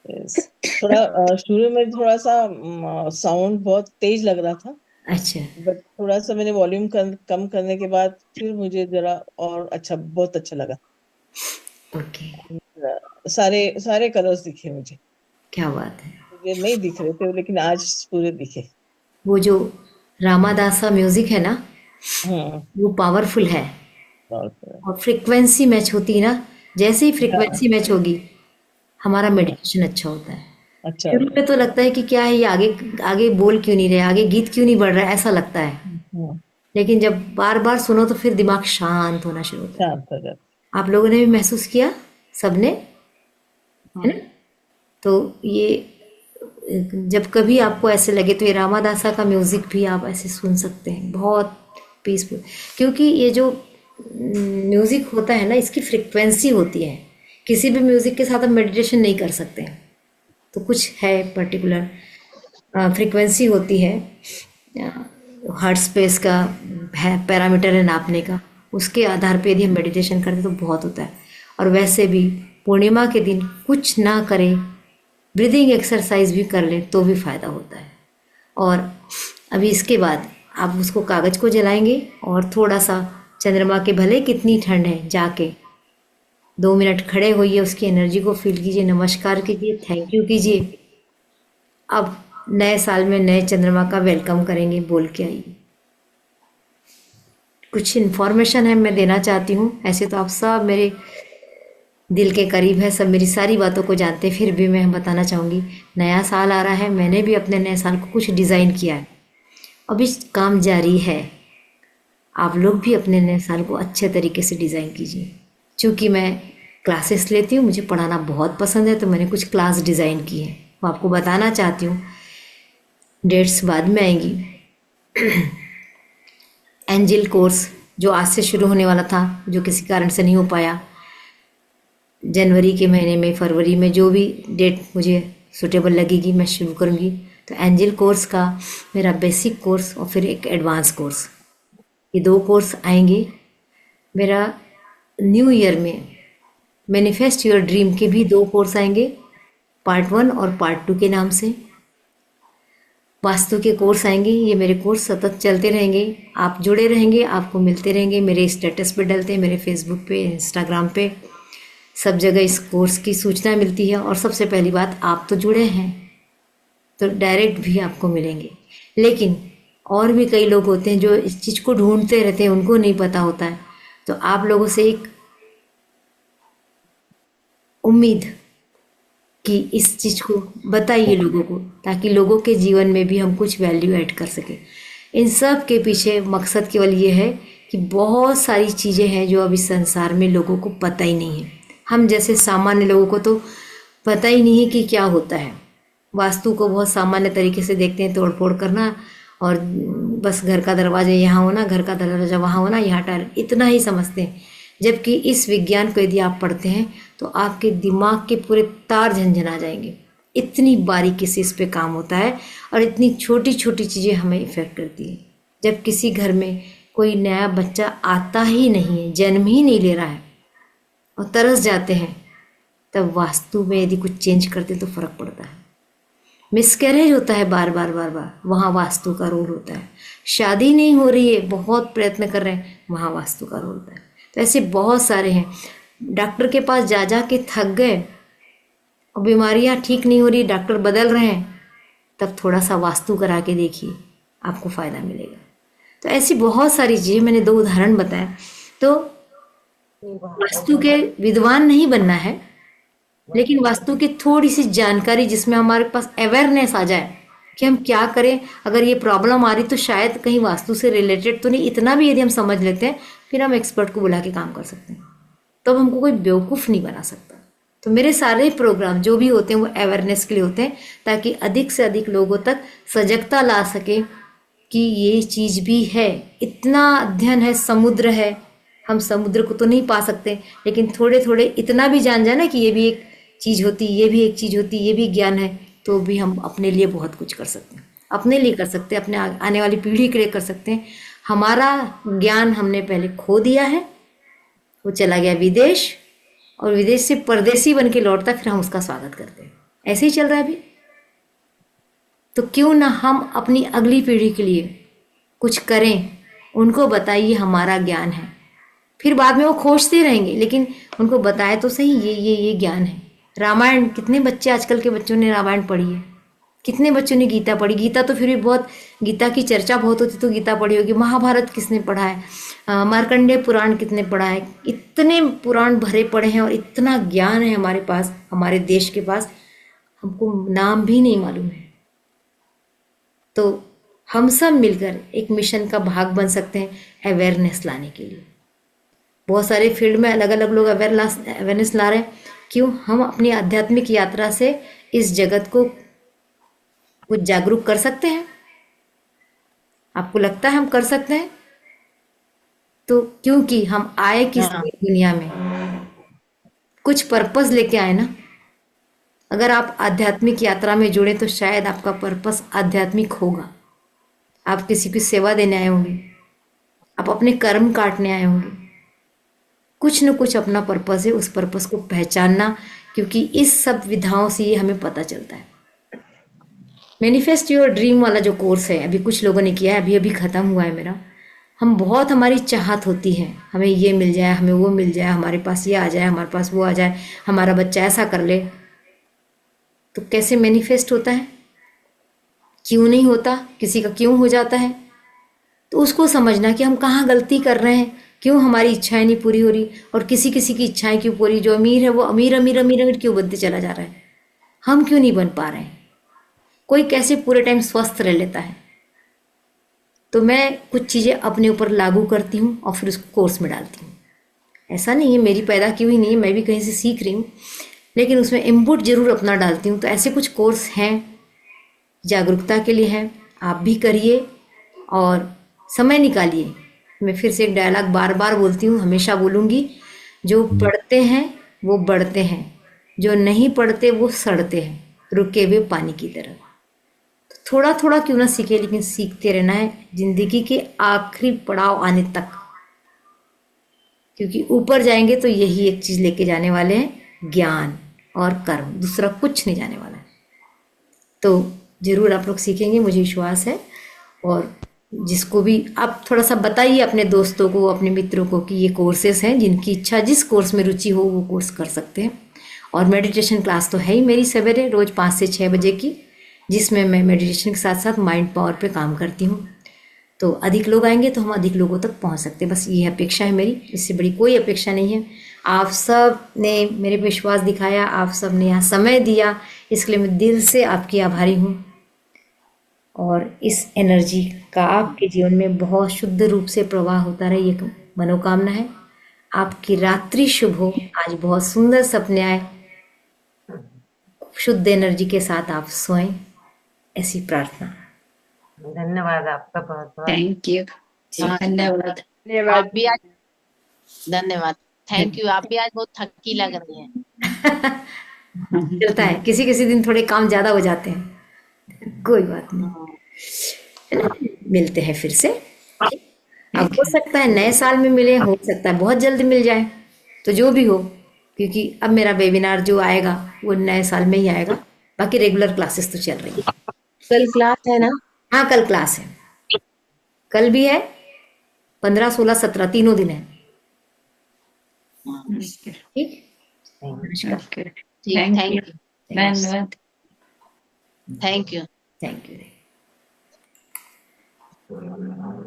यस, थोड़ा शुरू में थोड़ा सा साउंड बहुत तेज लग रहा था, अच्छा, बट थोड़ा सा मैंने वॉल्यूम कम करने के बाद फिर मुझे जरा और अच्छा, बहुत अच्छा लगा। ओके, सारे सारे कलर्स दिखे मुझे। क्या बात है। मुझे नहीं दिख रहे थे लेकिन आज पूरे दिखे। वो जो रामादासा म्यूजिक है ना, हाँ, वो पावरफुल है और और फ्रीक्वेंसी मैच होती है ना। जैसे ही फ्रीक्वेंसी मैच होगी हमारा मेडिटेशन अच्छा होता है। अच्छा शुरू में तो लगता है कि क्या है ये, आगे आगे बोल क्यों नहीं रहे, आगे गीत क्यों नहीं बढ़ रहा है, ऐसा लगता है। हाँ, लेकिन जब बार बार सुनो तो फिर दिमाग शांत होना शुरू होता है। शांत हो जाता। आप लोगों ने भी महसूस किया, सबने, है ना? तो ये जब कभी आपको ऐसे लगे तो ये रामादासा का म्यूजिक भी आप ऐसे सुन सकते हैं, बहुत पीसफुल। क्योंकि ये जो म्यूजिक होता है ना, इसकी फ्रिक्वेंसी होती है। किसी भी म्यूजिक के साथ हम मेडिटेशन नहीं कर सकते हैं, तो कुछ है पर्टिकुलर फ्रिक्वेंसी होती है, हार्ट स्पेस का है, पैरामीटर है नापने का। उसके आधार पे यदि हम मेडिटेशन करते तो बहुत होता है। और वैसे भी पूर्णिमा के दिन कुछ ना करें, ब्रीदिंग एक्सरसाइज भी कर लें तो भी फ़ायदा होता है। और अभी इसके बाद आप उसको कागज़ को जलाएंगे और थोड़ा सा चंद्रमा के, भले कितनी ठंड है, जाके 2 मिनट खड़े होइए, उसकी एनर्जी को फील कीजिए, नमस्कार कीजिए, थैंक यू कीजिए। अब नए साल में नए चंद्रमा का वेलकम करेंगे, बोल के आइए। कुछ इन्फॉर्मेशन है मैं देना चाहती हूँ। ऐसे तो आप सब मेरे दिल के करीब है, सब मेरी सारी बातों को जानते हैं, फिर भी मैं बताना चाहूँगी। नया साल आ रहा है, मैंने भी अपने नए साल को कुछ डिज़ाइन किया है, अभी काम जारी है। आप लोग भी अपने नए साल को अच्छे तरीके से डिज़ाइन कीजिए। चूँकि मैं क्लासेस लेती हूँ, मुझे पढ़ाना बहुत पसंद है, तो मैंने कुछ क्लास डिज़ाइन की है, वो आपको बताना चाहती हूँ। डेट्स बाद में आएंगी। एंजल कोर्स जो आज से शुरू होने वाला था, जो किसी कारण से नहीं हो पाया, जनवरी के महीने में, फरवरी में, जो भी डेट मुझे सुटेबल लगेगी मैं शुरू करूँगी। तो एंजल कोर्स का मेरा बेसिक कोर्स और फिर एक एडवांस कोर्स, ये 2 कोर्स आएंगे। मेरा न्यू ईयर में मैनिफेस्ट योर ड्रीम के भी 2 कोर्स आएंगे, पार्ट 1 और पार्ट 2 के नाम से। वास्तु के कोर्स आएंगे। ये मेरे कोर्स सतत चलते रहेंगे, आप जुड़े रहेंगे, आपको मिलते रहेंगे। मेरे स्टेटस पे डलते हैं, मेरे फेसबुक पे, इंस्टाग्राम पे, सब जगह इस कोर्स की सूचना मिलती है। और सबसे पहली बात, आप तो जुड़े हैं तो डायरेक्ट भी आपको मिलेंगे। लेकिन और भी कई लोग होते हैं जो इस चीज़ को ढूंढते रहते हैं, उनको नहीं पता होता है। तो आप लोगों से एक उम्मीद कि इस चीज़ को बताइए लोगों को, ताकि लोगों के जीवन में भी हम कुछ वैल्यू ऐड कर सकें। इन सब के पीछे मकसद केवल ये है कि बहुत सारी चीज़ें हैं जो अब इस संसार में लोगों को पता ही नहीं है। हम जैसे सामान्य लोगों को तो पता ही नहीं है कि क्या होता है। वास्तु को बहुत सामान्य तरीके से देखते हैं, तोड़ फोड़ करना और बस घर का दरवाजा यहाँ होना, घर का दरवाजा वहाँ होना, यहाँ टायर, इतना ही समझते हैं। जबकि इस विज्ञान को यदि आप पढ़ते हैं तो आपके दिमाग के पूरे तार झंझना जाएंगे। इतनी बारीकी से इस पे काम होता है और इतनी छोटी छोटी चीज़ें हमें इफ़ेक्ट करती है। जब किसी घर में कोई नया बच्चा आता ही नहीं है, जन्म ही नहीं ले रहा है और तरस जाते हैं, तब वास्तु में यदि कुछ चेंज करते तो फ़र्क पड़ता है। मिसकैरेज होता है बार बार बार बार, वहाँ वास्तु का रोल होता है। शादी नहीं हो रही है, बहुत प्रयत्न कर रहे हैं, वहाँ वास्तु का रोल होता है। तो ऐसे बहुत सारे हैं। डॉक्टर के पास जा जा के थक गए और बीमारियाँ ठीक नहीं हो रही, डॉक्टर बदल रहे हैं, तब थोड़ा सा वास्तु करा के देखिए, आपको फ़ायदा मिलेगा। तो ऐसी बहुत सारी चीज़ें, मैंने 2 उदाहरण बताए। तो वास्तु के विद्वान नहीं बनना है, लेकिन वास्तु की थोड़ी सी जानकारी, जिसमें हमारे पास अवेयरनेस आ जाए कि हम क्या करें। अगर ये प्रॉब्लम आ रही तो शायद कहीं वास्तु से रिलेटेड तो नहीं, इतना भी यदि हम समझ लेते हैं, फिर हम एक्सपर्ट को बुला के काम कर सकते हैं। तो हमको कोई बेवकूफ़ नहीं बना सकता। तो मेरे सारे प्रोग्राम जो भी होते हैं वो अवेयरनेस के लिए होते हैं, ताकि अधिक से अधिक लोगों तक सजगता ला सके कि ये चीज़ भी है। इतना अध्ययन है, समुद्र है, हम समुद्र को तो नहीं पा सकते, लेकिन थोड़े थोड़े इतना भी जान जाए ना कि ये भी एक चीज़ होती, ये भी एक चीज़ होती, ये भी ज्ञान है, तो भी हम अपने लिए बहुत कुछ कर सकते हैं। अपने लिए कर सकते हैं, अपने आने वाली पीढ़ी के लिए कर सकते हैं। हमारा ज्ञान हमने पहले खो दिया है, वो चला गया विदेश, और विदेश से परदेसी बन के लौटता, फिर हम उसका स्वागत करते हैं। ऐसे ही चल रहा है अभी। तो क्यों ना हम अपनी अगली पीढ़ी के लिए कुछ करें, उनको बताइए हमारा ज्ञान है। फिर बाद में वो खोजते रहेंगे, लेकिन उनको बताए तो सही ये ज्ञान है। रामायण, कितने बच्चे आजकल के बच्चों ने रामायण पढ़ी है, कितने बच्चों ने गीता पढ़ी। गीता तो फिर भी बहुत, गीता की चर्चा बहुत होती तो गीता पढ़ी होगी। महाभारत किसने पढ़ा है, मार्कंडेय पुराण कितने पढ़ा है। इतने पुराण भरे पड़े हैं और इतना ज्ञान है हमारे पास, हमारे देश के पास, हमको नाम भी नहीं मालूम है। तो हम सब मिलकर एक मिशन का भाग बन सकते हैं अवेयरनेस लाने के लिए। बहुत सारे फील्ड में अलग अलग लोग अवेयरनेस ला रहे हैं। क्यों हम अपनी आध्यात्मिक यात्रा से इस जगत को कुछ जागरूक कर सकते हैं? आपको लगता है हम कर सकते हैं? तो क्योंकि हम आए किस दुनिया में कुछ पर्पस लेके आए ना। अगर आप आध्यात्मिक यात्रा में जुड़े तो शायद आपका पर्पस आध्यात्मिक होगा। आप किसी की सेवा देने आए होंगे, आप अपने कर्म काटने आए होंगे, कुछ न कुछ अपना पर्पस है। उस पर्पस को पहचानना, क्योंकि इस सब विधाओं से ये हमें पता चलता है। मैनिफेस्ट योर ड्रीम वाला जो कोर्स है, अभी कुछ लोगों ने किया है, अभी अभी ख़त्म हुआ है मेरा। हम बहुत, हमारी चाहत होती है, हमें ये मिल जाए, हमें वो मिल जाए, हमारे पास ये आ जाए, हमारे पास वो आ जाए, हमारा बच्चा ऐसा कर ले। तो कैसे मैनिफेस्ट होता है, क्यों नहीं होता, किसी का क्यों हो जाता है, तो उसको समझना कि हम कहाँ गलती कर रहे हैं, क्यों हमारी इच्छाएं नहीं पूरी हो रही, और किसी किसी की इच्छाएं क्यों पूरी। जो अमीर है वो अमीर अमीर अमीर अमीर क्यों बनते चला जा रहा है, हम क्यों नहीं बन पा रहे हैं। कोई कैसे पूरे टाइम स्वस्थ रह लेता है। तो मैं कुछ चीज़ें अपने ऊपर लागू करती हूँ और फिर उसको कोर्स में डालती हूँ। ऐसा नहीं है मेरी पैदा की हुई नहीं है, मैं भी कहीं से सीख रही हूँ, लेकिन उसमें इनपुट जरूर अपना डालती हूँ। तो ऐसे कुछ कोर्स हैं, जागरूकता के लिए हैं, आप भी करिए और समय निकालिए। मैं फिर से एक डायलॉग बार बार बोलती हूँ, हमेशा बोलूँगी, जो पढ़ते हैं वो बढ़ते हैं, जो नहीं पढ़ते वो सड़ते हैं रुके हुए पानी की तरह। तो थोड़ा थोड़ा क्यों ना सीखे, लेकिन सीखते रहना है जिंदगी के आखिरी पड़ाव आने तक, क्योंकि ऊपर जाएंगे तो यही एक चीज लेके जाने वाले हैं, ज्ञान और कर्म, दूसरा कुछ नहीं जाने वाला है। तो जरूर आप लोग सीखेंगे, मुझे विश्वास है। और जिसको भी आप थोड़ा सा बताइए अपने दोस्तों को, अपने मित्रों को कि ये कोर्सेस हैं, जिनकी इच्छा जिस कोर्स में रुचि हो वो कोर्स कर सकते हैं। और मेडिटेशन क्लास तो है ही मेरी सवेरे रोज 5 से 6 बजे की, जिसमें मैं मेडिटेशन के साथ साथ माइंड पावर पे काम करती हूँ। तो अधिक लोग आएंगे तो हम अधिक लोगों तक पहुँच सकते हैं, बस ये अपेक्षा है मेरी, इससे बड़ी कोई अपेक्षा नहीं है। आप सब ने मेरे पे विश्वास दिखाया, आप सब ने यहाँ समय दिया, इसके लिए मैं दिल से आपकी आभारी हूँ। और इस एनर्जी का आपके जीवन में बहुत शुद्ध रूप से प्रवाह होता रहे, ये मनोकामना है। आपकी रात्रि शुभ हो, आज बहुत सुंदर सपने आए, शुद्ध एनर्जी के साथ आप सोएं, ऐसी प्रार्थना। धन्यवाद आपका बहुत बहुत। Thank you. धन्यवाद। आप भी आज, धन्यवाद, थैंक यू। आप भी आज बहुत थकी लग रही हैं। चलता है, किसी किसी दिन थोड़े काम ज्यादा हो जाते हैं, कोई बात नहीं, है ना? मिलते हैं फिर से। अब हो सकता है नए साल में मिले, हो सकता है बहुत जल्द मिल जाए, तो जो भी हो, क्योंकि अब मेरा वेबिनार जो आएगा वो नए साल में ही आएगा, बाकी रेगुलर क्लासेस तो चल रही है। कल क्लास है ना? हाँ, कल क्लास है, कल भी है, 15, 16, 17 तीनों दिन है। ठीक, नमस्कार। ओके। ठीक, थैंक थैंक यू। यू, धन्यवाद। Thank you. Thank you.